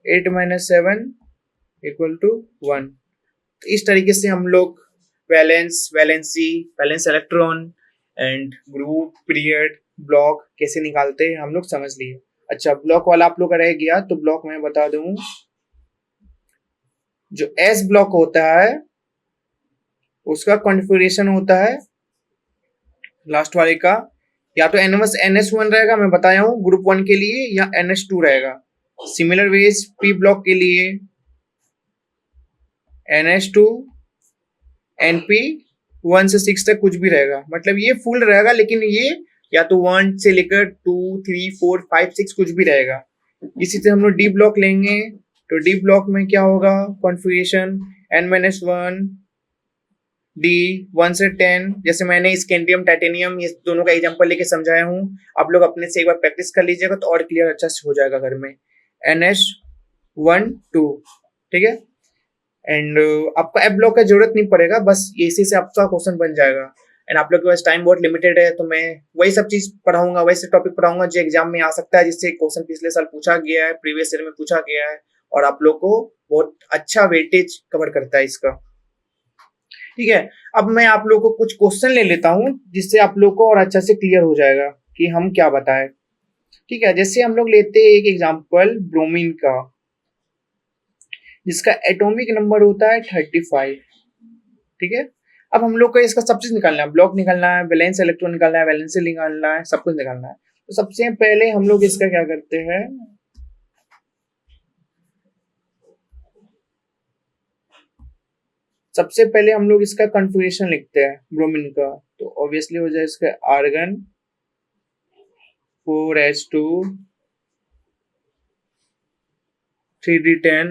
8 minus 7 equal to 1। तो इस तरीके से हम लोग valency valence electron and group period block कैसे निकालते हैं हम लोग समझ लिए। अच्छा, ब्लॉक वाला आप लोग का रह गया तो ब्लॉक मैं बता दूं, जो एस ब्लॉक होता है उसका कॉन्फ़िगरेशन होता है लास्ट वाले का, या तो NS1 रहेगा मैं बताया हूं ग्रुप 1 के लिए, या NS2 रहेगा। सिमिलर वेज पी ब्लॉक के लिए NS2 NP 1 से 6 तक कुछ भी रहेगा, मतलब ये फुल रहेगा, लेकिन ये या तो 1 से लेकर 2 3 4 5 6 कुछ भी रहेगा। इसी से हम लोग डी ब्लॉक लेंगे तो डी ब्लॉक में क्या होगा कॉन्फ़िगरेशन N-1 D 1 से 10, जैसे मैंने स्कैंडियम टाइटेनियम ये दोनों का एग्जांपल लेके समझाया हूँ, आप लोग अपने से एक बार प्रैक्टिस कर लीजिएगा तो और क्लियर अच्छा से हो जाएगा घर में। NH1 2, ठीक है। एंड आपको एप ब्लॉक का जरूरत नहीं पड़ेगा, बस इसी से आपका क्वेश्चन बन जाएगा। एंड आप लोग के पास टाइम बहुत लिमिटेड है तो मैं वही सब चीज पढ़ाऊंगा, वैसे टॉपिक पढ़ाऊंगा जो एग्जाम में आ सकता है, जिससे क्वेश्चन पिछले साल पूछा गया है, प्रीवियस ईयर में पूछा गया है, और आप लोग को बहुत अच्छा वेटेज कवर करता है इसका, ठीक है। अब मैं आप लोग को कुछ क्वेश्चन ले लेता हूं जिससे आप लोग को और अच्छा से क्लियर हो जाएगा कि हम क्या बताएं, ठीक है। जैसे हम लोग लेते हैं एक एग्जांपल ब्रोमीन का, जिसका एटॉमिक नंबर होता है 35, ठीक है। अब हम लोग को इसका सब चीज निकालना है, ब्लॉक निकालना है, वैलेंस इलेक्ट्रॉन निकालना है, वैलेंसी निकालना है, सब कुछ निकालना है। तो सबसे पहले हम लोग इसका क्या करते हैं, सबसे पहले हम लोग इसका कॉन्फ़िगरेशन लिखते हैं ब्रोमीन का, तो ऑब्वियसली हो जाए इसका आर्गन 4H2 3D10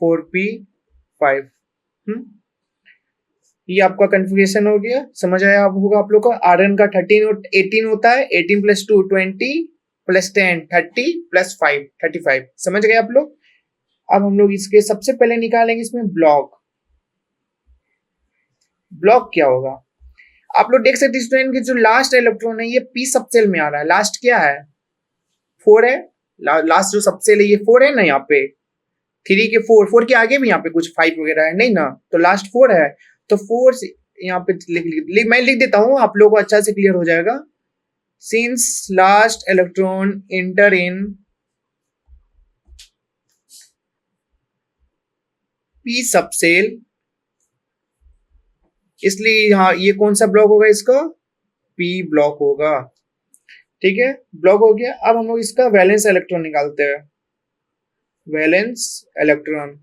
4P5। ये आपका कॉन्फ़िगरेशन हो गया, समझ आया आप होगा आप लोग को। आर्गन का 18 होता है, 18 + 2 20 + 10 30 + 5 35, समझ गए आप लोग। अब हम लोग इसके सबसे पहले निकालेंगे इसमें ब्लॉक। ब्लॉक क्या होगा, आप लोग देख सकते हैं स्टूडेंट की जो लास्ट इलेक्ट्रॉन है ये पी सबसेल में आ रहा है। लास्ट क्या है, 4 है। लास्ट जो सबसेल है ये 4 है ना, यहाँ पे 3 के 4 के आगे भी यहाँ पे कुछ 5 वगैरह है नहीं ना, तो लास्ट 4 है। तो 4 यहाँ पे मैं लिख देता हूँ, आप लोगों को अच्छा से क्लियर हो जाएगा। Since last electron enter in p subshell, इसलिए यहाँ ये कौन सा ब्लॉक होगा, इसका पी ब्लॉक होगा। ठीक है, ब्लॉक हो गया। अब हम लोग इसका वैलेंस इलेक्ट्रॉन निकालते हैं। वैलेंस इलेक्ट्रॉन,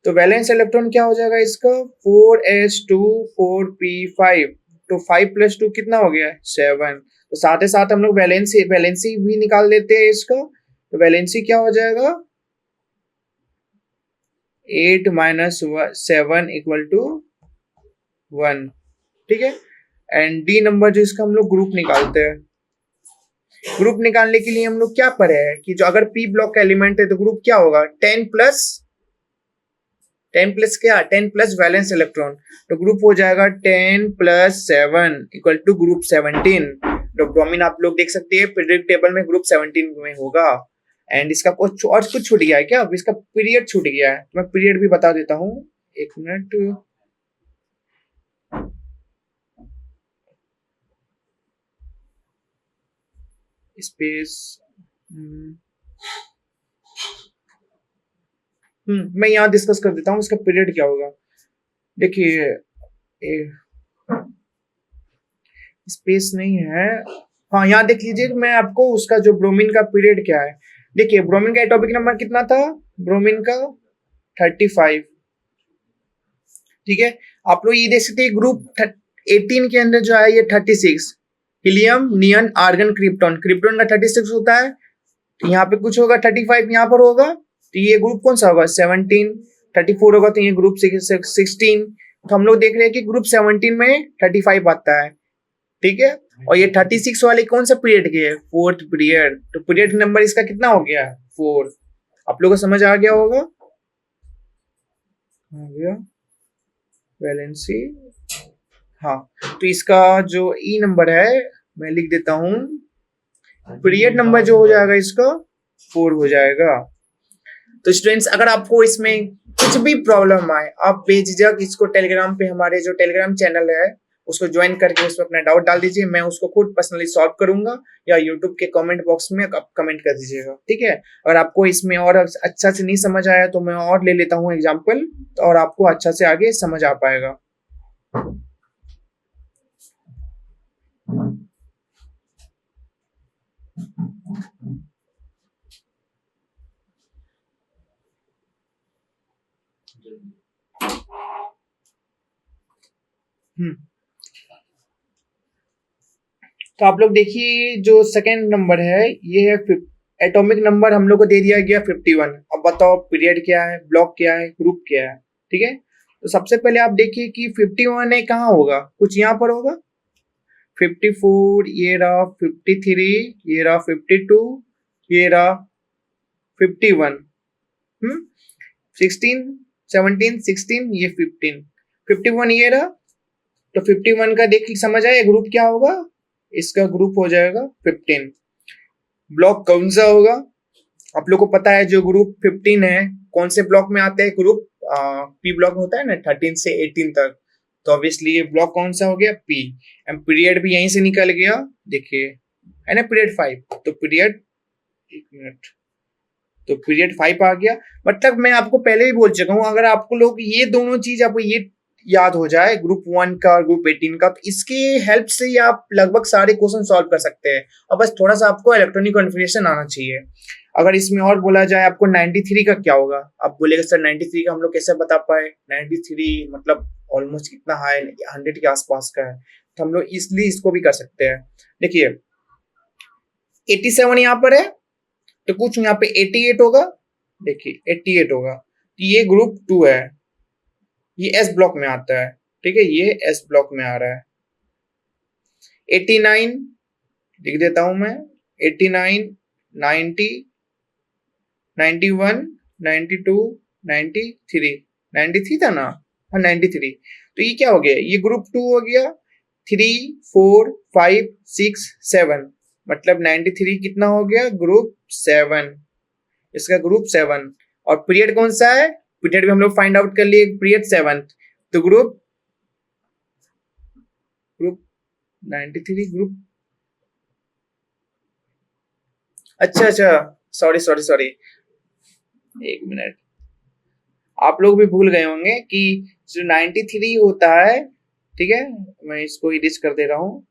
तो वैलेंस इलेक्ट्रॉन क्या हो जाएगा इसका 4s2 4p5, तो 5 + 2 कितना हो गया 7। तो साथ ही साथ हम लोग वैलेंसी भी निकाल देते हैं इसका, तो वैलेंसी क्या हो जाएगा 8 - 7 = 1। ठीक है, एंड डी नंबर जो इसका हम लोग ग्रुप निकालते हैं। ग्रुप निकालने के लिए हम लोग क्या पढ़े हैं कि जो अगर पी ब्लॉक का एलिमेंट है तो ग्रुप क्या होगा 10 प्लस क्या 10 प्लस वैलेंस इलेक्ट्रॉन, तो ग्रुप हो जाएगा 10 + 7 = ग्रुप 17। तो ब्रोमीन आप लोग देख सकते हैं पीरियड टेबल में ग्रुप 17 में होगा। एंड इसका कुछ और कुछ छूट गया है क्या, अब इसका पीरियड छूट गया है, तो मैं पीरियड भी बता देता हूँ, एक मिनट। स्पेस, मैं यहाँ डिस्कस कर देता हूँ इसका पीरियड क्या होगा। देखिए स्पेस नहीं है, हाँ यहाँ देख लीजिए, मैं आपको उसका जो ब्रोमीन का पीरियड क्या है। देखिए ब्रोमीन का एटॉमिक नंबर कितना था, ब्रोमीन का 35। ठीक है, आप लोग ये देख सकते हैं ग्रुप 18 के अंदर जो है ये 36, helium neon argon krypton, krypton का 36 होता है, तो यहाँ पे कुछ होगा 35 यहाँ पर होगा, तो ये ग्रुप कौन सा होगा 17। 34 होगा तो ये ग्रुप 16। तो हम लोग देख रहे हैं कि ग्रुप 17 में 35 आता है। ठीक है, और ये 36 वाले कौन सा पीरियड के है, 4th पीरियड, तो पीरियड नंबर इसका कितना हो गया 4। आप लोगों को समझ आ गया होगा, आ गया वैलेंसी। हाँ, तो इसका जो ई नंबर है मैं लिख देता हूं, पीरियड नंबर जो हो जाएगा इसका 4 हो जाएगा। तो स्टूडेंट्स अगर आपको इसमें कुछ भी प्रॉब्लम आए, आप बेझिझक इसको टेलीग्राम पे, हमारे जो टेलीग्राम चैनल है उसको ज्वाइन करके उसमें अपना डाउट डाल दीजिए, मैं उसको खुद पर्सनली सॉल्व करूंगा, या यूट्यूब के कमेंट बॉक्स में आप कमेंट कर दीजिएगा। ठीक है, अगर आपको इसमें और अच्छा से नहीं समझ आया तो मैं और ले लेता हूँ एग्जाम्पल, और आपको अच्छा से आगे समझ आ पाएगा। तो आप लोग देखिए जो सेकेंड नंबर है ये है एटॉमिक नंबर हम लोग को दे दिया गया 51। अब बताओ पीरियड क्या है, ब्लॉक क्या है, ग्रुप क्या है। ठीक है, तो सबसे पहले आप देखिए कि 51 है कहाँ होगा, कुछ यहाँ पर होगा 54, ये रहा 53, ये रहा 52, ये रहा 51, 16 17 16, ये 15 51 ये रहा, तो 51 का देख समझ आए ग्रुप क्या होगा, इसका ग्रुप हो जाएगा 15। ब्लॉक कौन सा होगा, आप लोग को पता है जो ग्रुप 15 है कौन से ब्लॉक में आते हैं, ग्रुप पी ब्लॉक होता है ना 13 से 18 तक, तो ऑब्वियसली ये ब्लॉक कौन सा हो गया पी। एंड पीरियड भी यहीं से निकल गया, देखिए है ना पीरियड 5, तो पीरियड, एक मिनट, तो पीरियड 5 आ गया। मतलब मैं आपको पहले ही बोल चुका हूँ, अगर आपको लोग ये दोनों चीज आपको ये याद हो जाए ग्रुप 1 का और ग्रुप 18 का, तो इसके हेल्प से ही आप लगभग सारे क्वेश्चन सॉल्व कर सकते हैं, और बस थोड़ा सा आपको इलेक्ट्रॉनिक कॉन्फ़िगरेशन आना चाहिए। अगर इसमें और बोला जाए आपको 93 का क्या होगा, आप बोलेगा सर 93 का हम लोग कैसे बता पाए, 93 मतलब ऑलमोस्ट कितना हाई, 100 के आसपास का है, तो हम लोग इसलिए इसको भी कर सकते हैं। देखिए 87 यहाँ पर है, तो कुछ यहाँ पे 88 होगा, देखिए 88 होगा, तो ये ग्रुप 2 है, ये एस ब्लॉक में आता है, ठीक है, ये एस ब्लॉक में आ रहा है। 89 लिख देता हूं मैं, 89, 90, 91, 92, 93, 93 था ना, हाँ 93, तो ये क्या हो गया, ये ग्रुप 2 हो गया। 3, 4, 5, 6, 7, मतलब 93 कितना हो गया, ग्रुप 7, इसका ग्रुप 7। और पीरियड कौन सा है, पीरियड भी हम लोग फाइंड आउट कर लिए, पीरियड 7, तो ग्रुप 93 ग्रुप, अच्छा सॉरी, एक मिनट, आप लोग भी भूल गए होंगे कि जो 93 होता है, ठीक है, मैं इसको इरेज कर दे रहा हूं,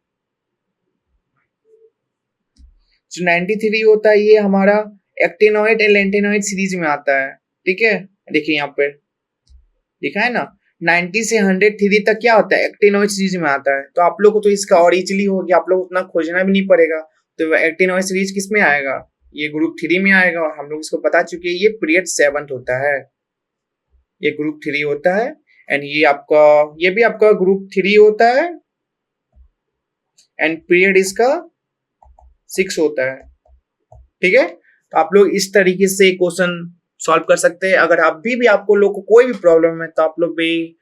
जो 93 होता है ये हमारा एक्टिनोइड एंड लेंटेनोइड सीरीज में आता है, ठीक है, देखिए यहाँ पे लिखा है ना, 90 से 103 तक क्या होता है, एक्टिनोइड सीरीज में आता है, तो आप लोग को तो इसका और इजीली हो गया, आप लोग उतना खोजना भी नहीं पड़ेगा, तो एक्टिनोइड सीरीज किस में आएगा, ये ग्रुप 3 में आएगा, और हम लोग इसको बता चुके हैं, ये पीरियड 7 होता है, ये ग्रुप 3 होता है, एंड ये आपका, ये भी आपका ग्रुप 3 होता है, एंड पीरियड इसका 6 होता है, ठीक है, तो आप लोग इस तरीके से क्वेश्चन सॉल्व कर सकते हैं। अगर आप भी आपको लोग को कोई भी प्रॉब्लम है, तो आप लोग भी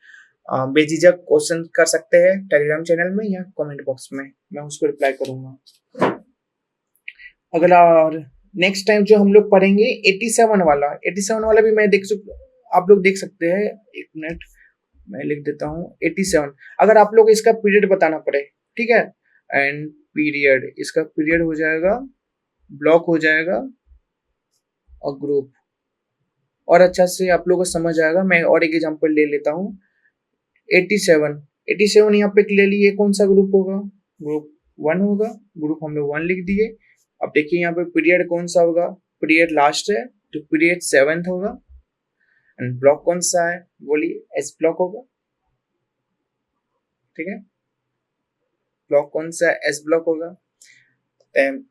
बेझिझक क्वेश्चन कर सकते हैं टेलीग्राम चैनल में या कमेंट बॉक्स में, मैं उसको रिप्लाई करूंगा। अगला और नेक्स्ट टाइम जो हम लोग पढ़ेंगे 87 वाला भी मैं आप लोग देख सकते हैं, एक मिनट मैं लिख देता हूँ 87। अगर आप लोग इसका पीरियड बताना पड़े, ठीक है, एंड पीरियड, इसका पीरियड हो जाएगा, ब्लॉक हो जाएगा और ग्रुप, और अच्छा से आप लोगों को समझ आएगा। मैं और एक एग्जांपल ले लेता हूँ, 87 यहाँ पे ले लिए, कौन सा ग्रुप होगा, ग्रुप 1 होगा, ग्रुप हम लोग 1 लिख दिए। अब देखिए यहाँ पे पीरियड कौन सा होगा, पीरियड लास्ट है, तो पीरियड 7th होगा, एंड ब्लॉक कौन सा है, बोलिए, एस ब्लॉक होगा, ठीक है, ब्लॉक कौन सा है, एस ब्लॉक होगा।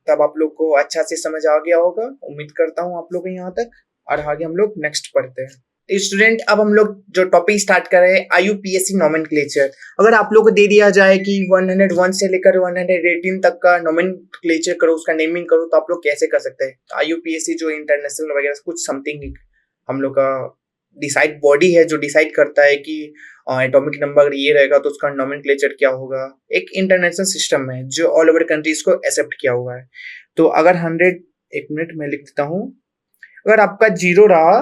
तब आप लोग को अच्छा से समझ आ गया होगा, उम्मीद करता हूँ आप लोग को यहाँ तक, और आगे हम लोग नेक्स्ट पढ़ते हैं। स्टूडेंट, अब हम लोग जो टॉपिक स्टार्ट कर रहे हैं, IUPAC नोमेनक्लेचर। अगर आप लोग को दे दिया जाए कि 101 से लेकर 118 तक का नोमेनक्लेचर करो, उसका नेमिंग करो, तो आप लोग कैसे कर सकते हैं। IUPAC जो इंटरनेशनल वगैरह कुछ समथिंग हम लोग का डिसाइड बॉडी है, जो डिसाइड करता है कि एटॉमिक नंबर अगर ये रहेगा तो उसका नोमेनक्लेचर क्या होगा। एक इंटरनेशनल सिस्टम है जो ऑल ओवर कंट्रीज को एक्सेप्ट किया हुआ है। तो अगर 100, एक मिनट मैं लिख देता हूं, अगर आपका 0 रहा,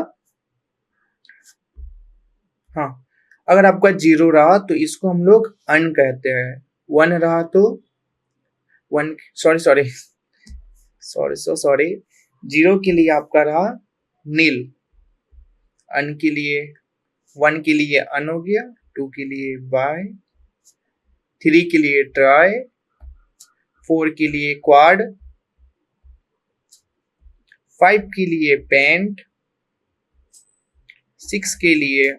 हाँ, अगर आपका 0 रहा तो इसको हम लोग अन कहते हैं, 1 रहा तो 1, सॉरी, 0 के लिए आपका रहा नील, अन के लिए, 1 के लिए अन हो गया, 2 के लिए बाय, 3 के लिए ट्राई, 4 के लिए क्वाड, 5 के लिए पेंट, 6 के लिए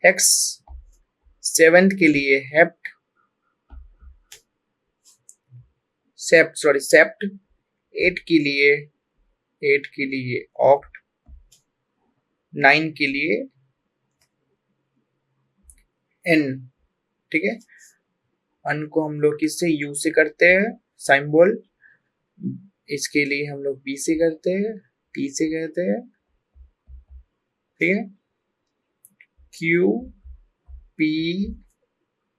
हेक्स, 7th के लिए हेप्ट, सेप्ट, 8 के लिए ऑक्ट, 9 के लिए एन, ठीक है, अन को हम लोग किससे, यू से करते हैं सिंबल, इसके लिए हम लोग बी से करते हैं, टी से करते हैं, ठीक है, क्यू, पी,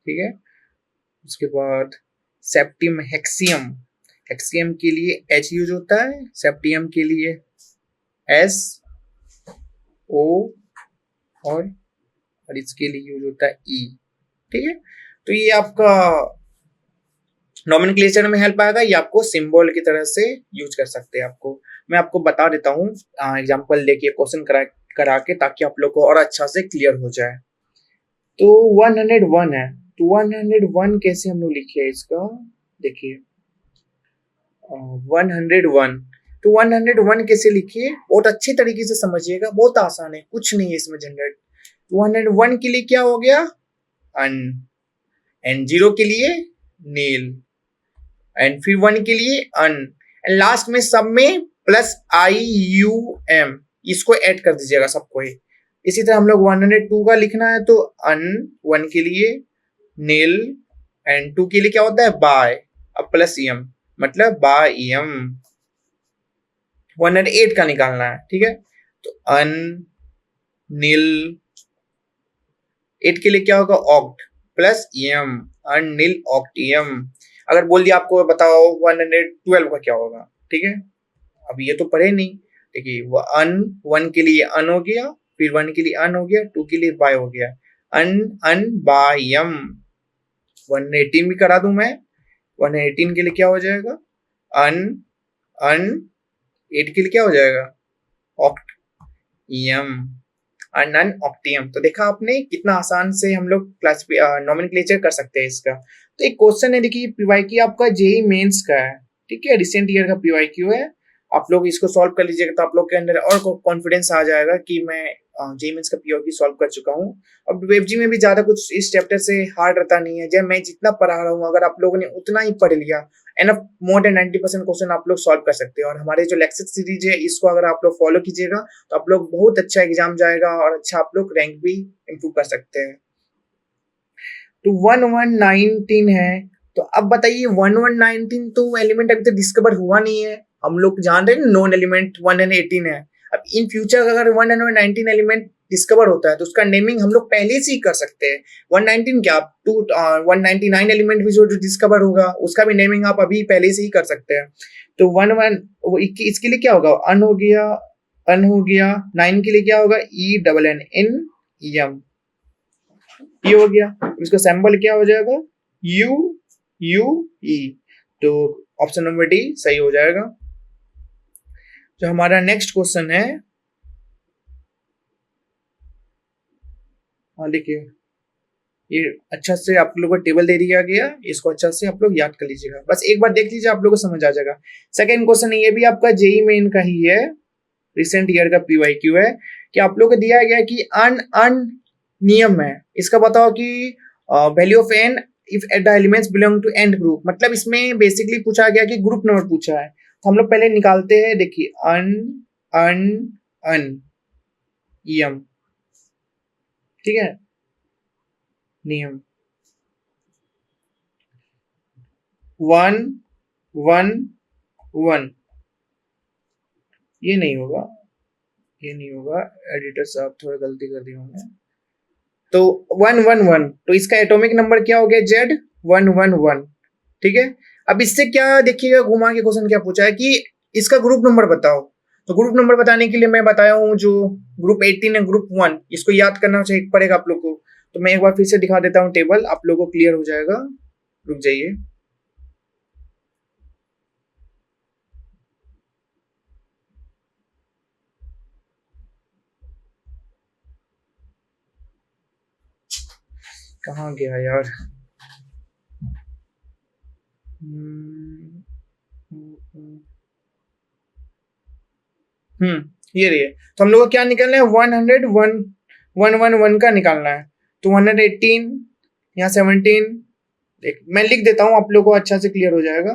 ठीक है, उसके बाद सेप्टियम, हेक्सियम के लिए एच यूज होता है, सेप्टियम के लिए एस, ओ, और इसके लिए यूज होता है ई, ठीक है। तो ये आपका नोमेनक्लेचर में हेल्प आएगा, ये आपको सिंबल की तरह से यूज कर सकते हैं। आपको मैं आपको बता देता हूँ एग्जांपल लेके, क्वेश्चन करा के, ताकि आप लोग को और अच्छा से क्लियर हो जाए। तो 101 है, तो 101 कैसे हम लोग लिखे इसका, देखिए 101 तो 101 कैसे लिखिए, बहुत अच्छे तरीके से समझिएगा, बहुत आसान है, कुछ नहीं है इसमें झंझट। 101 के लिए क्या हो गया, अन, एंड 0 के लिए नील, एंड फिर 1 के लिए अन, एंड लास्ट में सब में प्लस IUM, इसको ऐड कर दीजिएगा सबको ही। इसी तरह हम लोग 102 का लिखना है तो अन 1 के लिए नील, एंड 2 के लिए क्या होता है बाय, अब प्लस EM मतलब बाय EM। 108 का निकालना है, ठीक है, तो अन नील, 8 के लिए क्या होगा ऑक्ट प्लस EM, अन नील ऑक्ट EM। अगर बोल दिया आपको बताओ 112 का क्या होगा, ठीक है, अब ये तो पढ़े नहीं, देखिए वो अन 1 के लिए अन हो गया, फिर 1 के लिए अन हो गया, 2 के लिए बाय हो गया, अन अन बायम। 118 भी करा दूं मैं, 118 के लिए क्या हो जाएगा, अन अन, 8 के लिए क्या हो जाएगा ऑक्ट EM, अन अन ऑक्टियम। तो देखा आपने कितना आसान से हम लोग क्लास नोमेनक्लेचर कर सकते हैं इसका। तो एक क्वेश्चन है, देखिए पीवाईक्यू आपका जेई मेंस का है, ठीक है, रिसेंट ईयर का पीवाईक्यू है, आप लोग इसको सॉल्व कर लीजिएगा तो आप लोग के अंदर और कॉन्फिडेंस आ जाएगा कि मैं जेई मेंस का पीवाईक्यू सॉल्व कर चुका हूँ। अब वेबजी में भी ज्यादा कुछ इस चैप्टर से हार्ड रहता नहीं है, जब मैं जितना पढ़ा रहा हूँ अगर आप लोगों ने उतना ही पढ़ लिया, एनफ मोर देन 90% क्वेश्चन आप लोग सॉल्व कर सकते हैं। और हमारे जो लेक्चर सीरीज है इसको अगर आप लोग फॉलो कीजिएगा तो आप लोग बहुत अच्छा एग्जाम जाएगा और अच्छा आप लोग रैंक भी इम्प्रूव कर सकते हैं। तो 1119 है, तो अब बताइए 1119 तो एलिमेंट अभी तक डिस्कवर हुआ नहीं है, हम लोग जान रहे हैं नॉन एलिमेंट 118 है। अब इन फ्यूचर अगर 119 एलिमेंट डिस्कवर होता है तो उसका नेमिंग हम लोग पहले से ही कर सकते हैं। 119 क्या, 199 एलिमेंट भी जो डिस्कवर होगा उसका भी नेमिंग आप अभी पहले से ही कर सकते हैं। तो 11 इसके लिए क्या होगा, अन हो गया, अन हो गया, 9 के लिए क्या होगा ENN, ये हो गया, इसका सिंबल क्या हो जाएगा UE, तो ऑप्शन नंबर डी सही हो जाएगा। जो हमारा नेक्स्ट क्वेश्चन है, हाँ देखिए ये अच्छा से आप लोगों को टेबल दे दिया गया, इसको अच्छा से आप लोग याद कर लीजिएगा, बस एक बार देख लीजिए आप लोगों को समझ आ जाएगा। सेकेंड क्वेश्चन ये भी आपका जेई मेन का ही है, रिसेंट ईयर का पीवाईक्यू है, कि आप लोगों को दिया गया कि अन नियम है, इसका बताओ कि value of N if at the elements belong to and group, मतलब इसमें बेसिकली पूछा गया कि ग्रुप नंबर पूछा है, तो हम लोग पहले निकालते हैं, देखिए अन अन अन EM, ठीक है, नियम 1 1 1, ये नहीं होगा, ये नहीं होगा, एडिटर साहब थोड़ा गलती कर दिया होंगे, तो 111, तो इसका एटॉमिक नंबर क्या हो गया Z111, ठीक है। अब इससे क्या देखिएगा, घुमा के क्वेश्चन क्या पूछा है कि इसका ग्रुप नंबर बताओ, तो ग्रुप नंबर बताने के लिए मैं बताया हूँ जो ग्रुप 18 है, ग्रुप 1, इसको याद करना चाहिए पड़ेगा आप लोग को, तो मैं एक बार फिर से दिखा देता हूँ टेबल, आप लोगों को क्लियर हो जाएगा, रुक जाइए। कहाँ गया यार, ये रही है, तो हम लोग को क्या निकालना है 101 का निकालना है, तो 118 यहाँ 17, देख मैं लिख देता हूँ आप लोग को अच्छा से क्लियर हो जाएगा,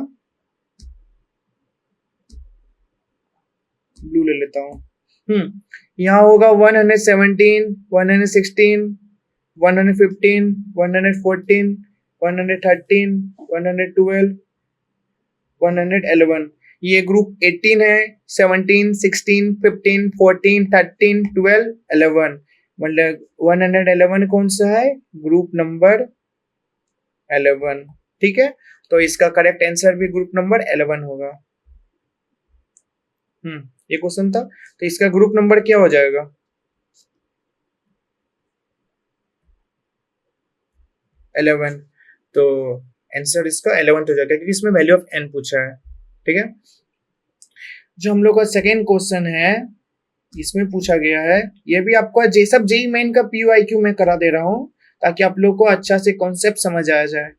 ब्लू ले लेता हूँ। यहाँ होगा 117 116 115 114 113 112 111, ये ग्रुप 18 है, 17 16 15 14 13 12 11, मतलब 111 कौन सा है, ग्रुप नंबर 11, ठीक है, तो इसका करेक्ट आंसर भी ग्रुप नंबर 11 होगा। ये क्वेश्चन था, तो इसका ग्रुप नंबर क्या हो जाएगा 11, तो आंसर इसका 11 हो जाएगा क्योंकि इसमें वैल्यू ऑफ n पूछा है, ठीक है। जो हम लोग का सेकेंड क्वेश्चन है इसमें पूछा गया है, ये भी आपको जैसा जेई मेन का पीवाईक्यू में करा दे रहा हूं ताकि आप लोग को अच्छा से कॉन्सेप्ट समझ आ जाए।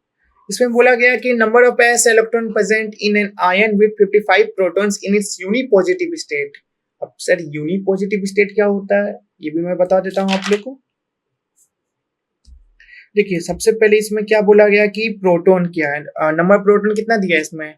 इसमें बोला गया कि number of s electron present in an ion with 55 protons in its unipositive state. अब सर यूनिपॉजिटिव स्टेट क्या होता है ये भी मैं बता देता हूं आप लोग को। देखिए सबसे पहले इसमें क्या बोला गया कि प्रोटॉन क्या है, नंबर प्रोटॉन कितना दिया है इसमें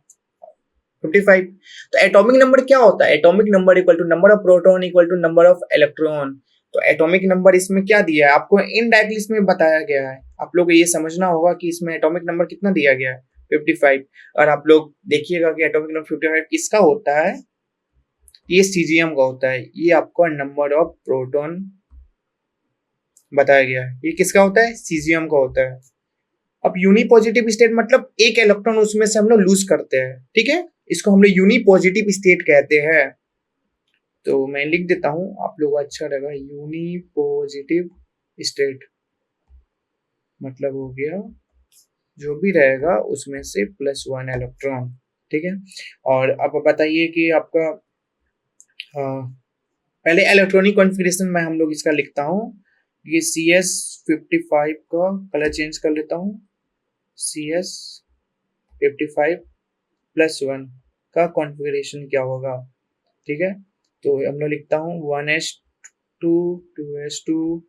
55। तो एटॉमिक नंबर क्या होता है, atomic number equal to number of proton equal to number of electron. तो एटॉमिक नंबर इसमें क्या दिया है आपको इनडायरेक्टली इसमें बताया गया है, आप लोग को ये समझना होगा कि इसमें एटॉमिक नंबर कितना दिया गया है 55। और आप लोग देखिएगा कि एटॉमिक नंबर 55 किसका होता है, ये सीजियम का होता है, ये आपका नंबर ऑफ प्रोटॉन बताया गया है, ये किसका होता है सीजियम का होता है। अब यूनिपॉजिटिव स्टेट मतलब एक इलेक्ट्रॉन उसमें से हम लोग लूज करते हैं, ठीक है, इसको हम लोग यूनिपॉजिटिव स्टेट कहते हैं। तो मैं लिख देता हूं आप लोग को अच्छा रहेगा, यूनिपॉजिटिव स्टेट मतलब हो गया जो भी रहेगा उसमें से +1 इलेक्ट्रॉन, ठीक है। और अब बताइए कि आपका पहले इलेक्ट्रॉनिक कॉन्फ़िगरेशन में हम लोग इसका लिखता हूं, ये CS55 का कलर चेंज कर लेता हूं, CS55 +1 का कॉन्फ़िगरेशन क्या होगा, ठीक है। तो हम लोग लिखता हूँ 1s2 2s2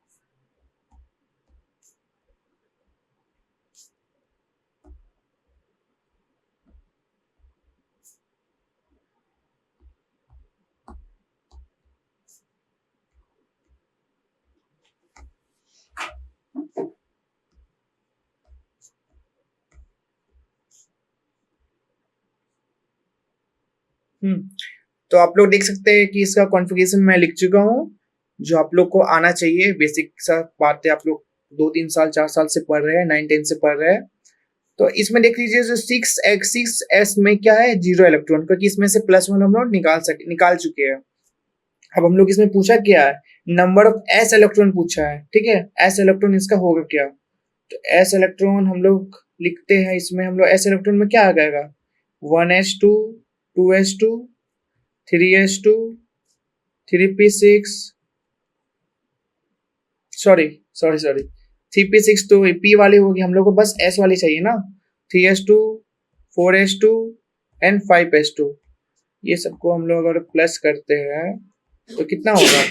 तो आप लोग देख सकते हैं कि इसका कॉन्फ़िगरेशन मैं लिख चुका हूँ, जो आप लोग को आना चाहिए। बेसिक सा बातें आप लोग 2-3 साल 4 साल से पढ़ रहे हैं, 9-10 से पढ़ रहे हैं। तो इसमें देख लीजिए जो 6s में क्या है 0 इलेक्ट्रॉन, क्योंकि इसमें से +1 हम लोग निकाल चुके हैं। अब हम लोग इसमें पूछा क्या है, नंबर ऑफ s इलेक्ट्रॉन पूछा है, ठीक है। s इलेक्ट्रॉन इसका होगा क्या, तो s इलेक्ट्रॉन हम लोग लिखते हैं, इसमें हम लोग s इलेक्ट्रॉन में क्या आ जाएगा 1s2 2s2 3s2 3p6 sorry 3p6 तो p वाली होगी, हम लोग को बस s वाली चाहिए ना, 3s2 4s2 एंड 5s2। ये सबको हम लोग अगर प्लस करते हैं तो कितना होगा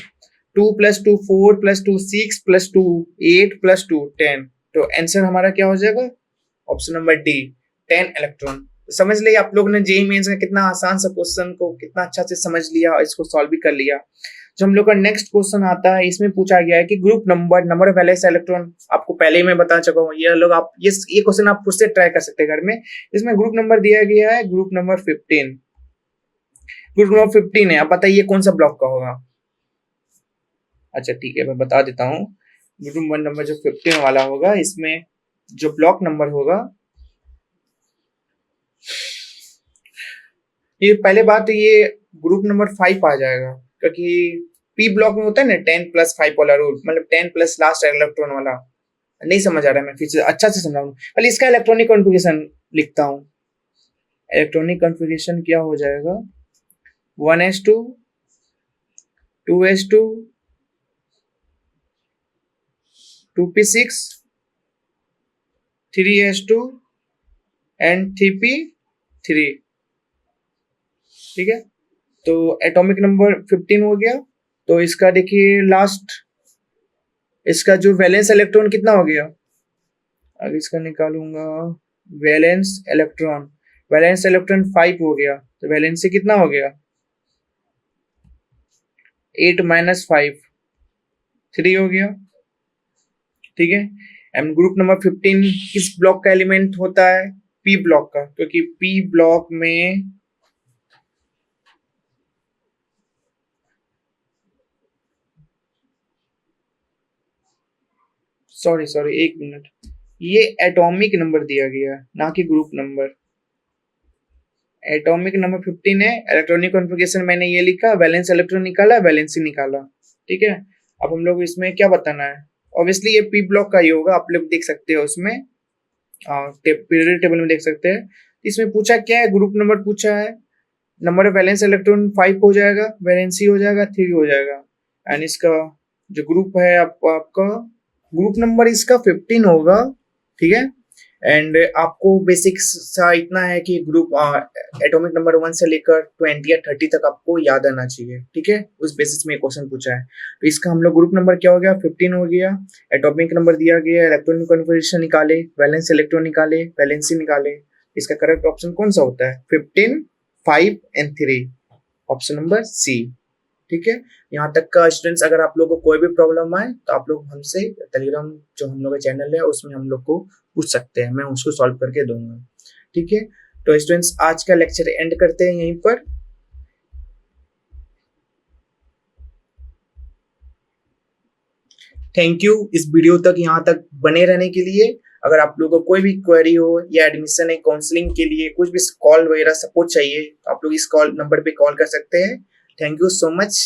2 + 2 4 + 2 6 + 2 8 + 2 10। तो आंसर हमारा क्या हो जाएगा ऑप्शन नंबर डी 10 इलेक्ट्रॉन। तो समझ लिया आप लोग ने जेईई मेंस का कितना आसान सा क्वेश्चन को कितना अच्छा से समझ लिया और इसको सॉल्व भी कर लिया। जो हम लोग का नेक्स्ट क्वेश्चन आता है इसमें पूछा गया है कि group number of valence electron, आपको पहले ही मैं बता चुका हूँ, ये लोग आप ये क्वेश्चन आप खुद से ट्राई कर सकते हैं घर में। इसमें ग्रुप नंबर दिया गया है ग्रुप नंबर 15, ग्रुप नंबर 15 है। आप बताइए कौन सा ब्लॉक का होगा। अच्छा ठीक है मैं बता देता हूँ, ग्रुप नंबर जो 15 वाला होगा इसमें जो ब्लॉक नंबर होगा, ये पहले बात तो ये ग्रुप नंबर 5 आ जाएगा, क्योंकि पी ब्लॉक में होता है ना 10+5 वाला रूल, मतलब 10 प्लस लास्ट इलेक्ट्रॉन वाला। नहीं समझ आ रहा है, मैं फिर से अच्छा से समझाऊं, पहले इसका इलेक्ट्रॉनिक कॉन्फ़िगरेशन लिखता हूँ। इलेक्ट्रॉनिक कॉन्फ़िगरेशन क्या हो जाएगा 1s2 2s2 2p6 3s2 and 3p3, ठीक है। तो एटॉमिक नंबर 15 हो गया। तो इसका देखिए लास्ट इसका जो वैलेंस इलेक्ट्रॉन कितना हो गया, अगर इसका निकालूंगा वैलेंस इलेक्ट्रॉन 5 हो गया, तो वैलेंसी कितना हो गया 8 - 5 3 हो गया, ठीक है। एंड ग्रुप नंबर 15 किस ब्लॉक का एलिमेंट होता है पी ब्लॉक का, क्योंकि पी ब्लॉक में सॉरी 1 मिनट, ये एटॉमिक नंबर दिया गया है ना कि ग्रुप नंबर। एटॉमिक नंबर 15 है, इलेक्ट्रॉनिक कॉन्फ़िगरेशन मैंने ये लिखा, वैलेंस इलेक्ट्रॉन निकाला वैलेंसी निकाला, ठीक है। अब हम लोग इसमें क्या बताना है, ऑब्वियसली ये पी ब्लॉक का ही होगा, आप लोग देख सकते हो उसमें पीरियोडिक टेबल में देख सकते हैं। इसमें पूछा क्या है, ग्रुप नंबर पूछा है, नंबर ऑफ वैलेंस इलेक्ट्रॉन 5 हो जाएगा, वैलेंसी हो जाएगा 3 हो जाएगा, एंड इसका जो ग्रुप है आपका ग्रुप नंबर इसका 15 होगा, ठीक है। एंड आपको बेसिक्स सा इतना है कि ग्रुप एटॉमिक नंबर 1 से लेकर 20 या 30 तक आपको याद आना चाहिए, ठीक है। उस बेसिस में क्वेश्चन पूछा है, तो इसका हम लोग ग्रुप नंबर क्या हो गया, 15 हो गया। एटॉमिक नंबर दिया गया, इलेक्ट्रॉन कन्फर्मेशन निकाले, वैलेंस इलेक्ट्रॉन निकाले, वैलेंसी निकाले। इसका करेक्ट ऑप्शन कौन सा होता है, 15, 5 एंड 3, ऑप्शन नंबर सी, ठीक है। यहाँ तक का स्टूडेंट्स, अगर आप लोगों को कोई भी प्रॉब्लम आए तो आप लोग हमसे टेलीग्राम जो हम लोग का चैनल है उसमें हम लोग को पूछ सकते हैं, मैं उसको सॉल्व करके दूंगा, ठीक है। तो स्टूडेंट्स आज का लेक्चर एंड करते हैं यहीं पर। थैंक यू इस वीडियो तक यहाँ तक बने रहने के लिए। अगर आप लोगों को कोई भी क्वेरी हो या एडमिशन है, काउंसलिंग के लिए कुछ भी कॉल वगैरह सपोर्ट चाहिए तो आप लोग इस कॉल नंबर पे कॉल कर सकते हैं। Thank you so much.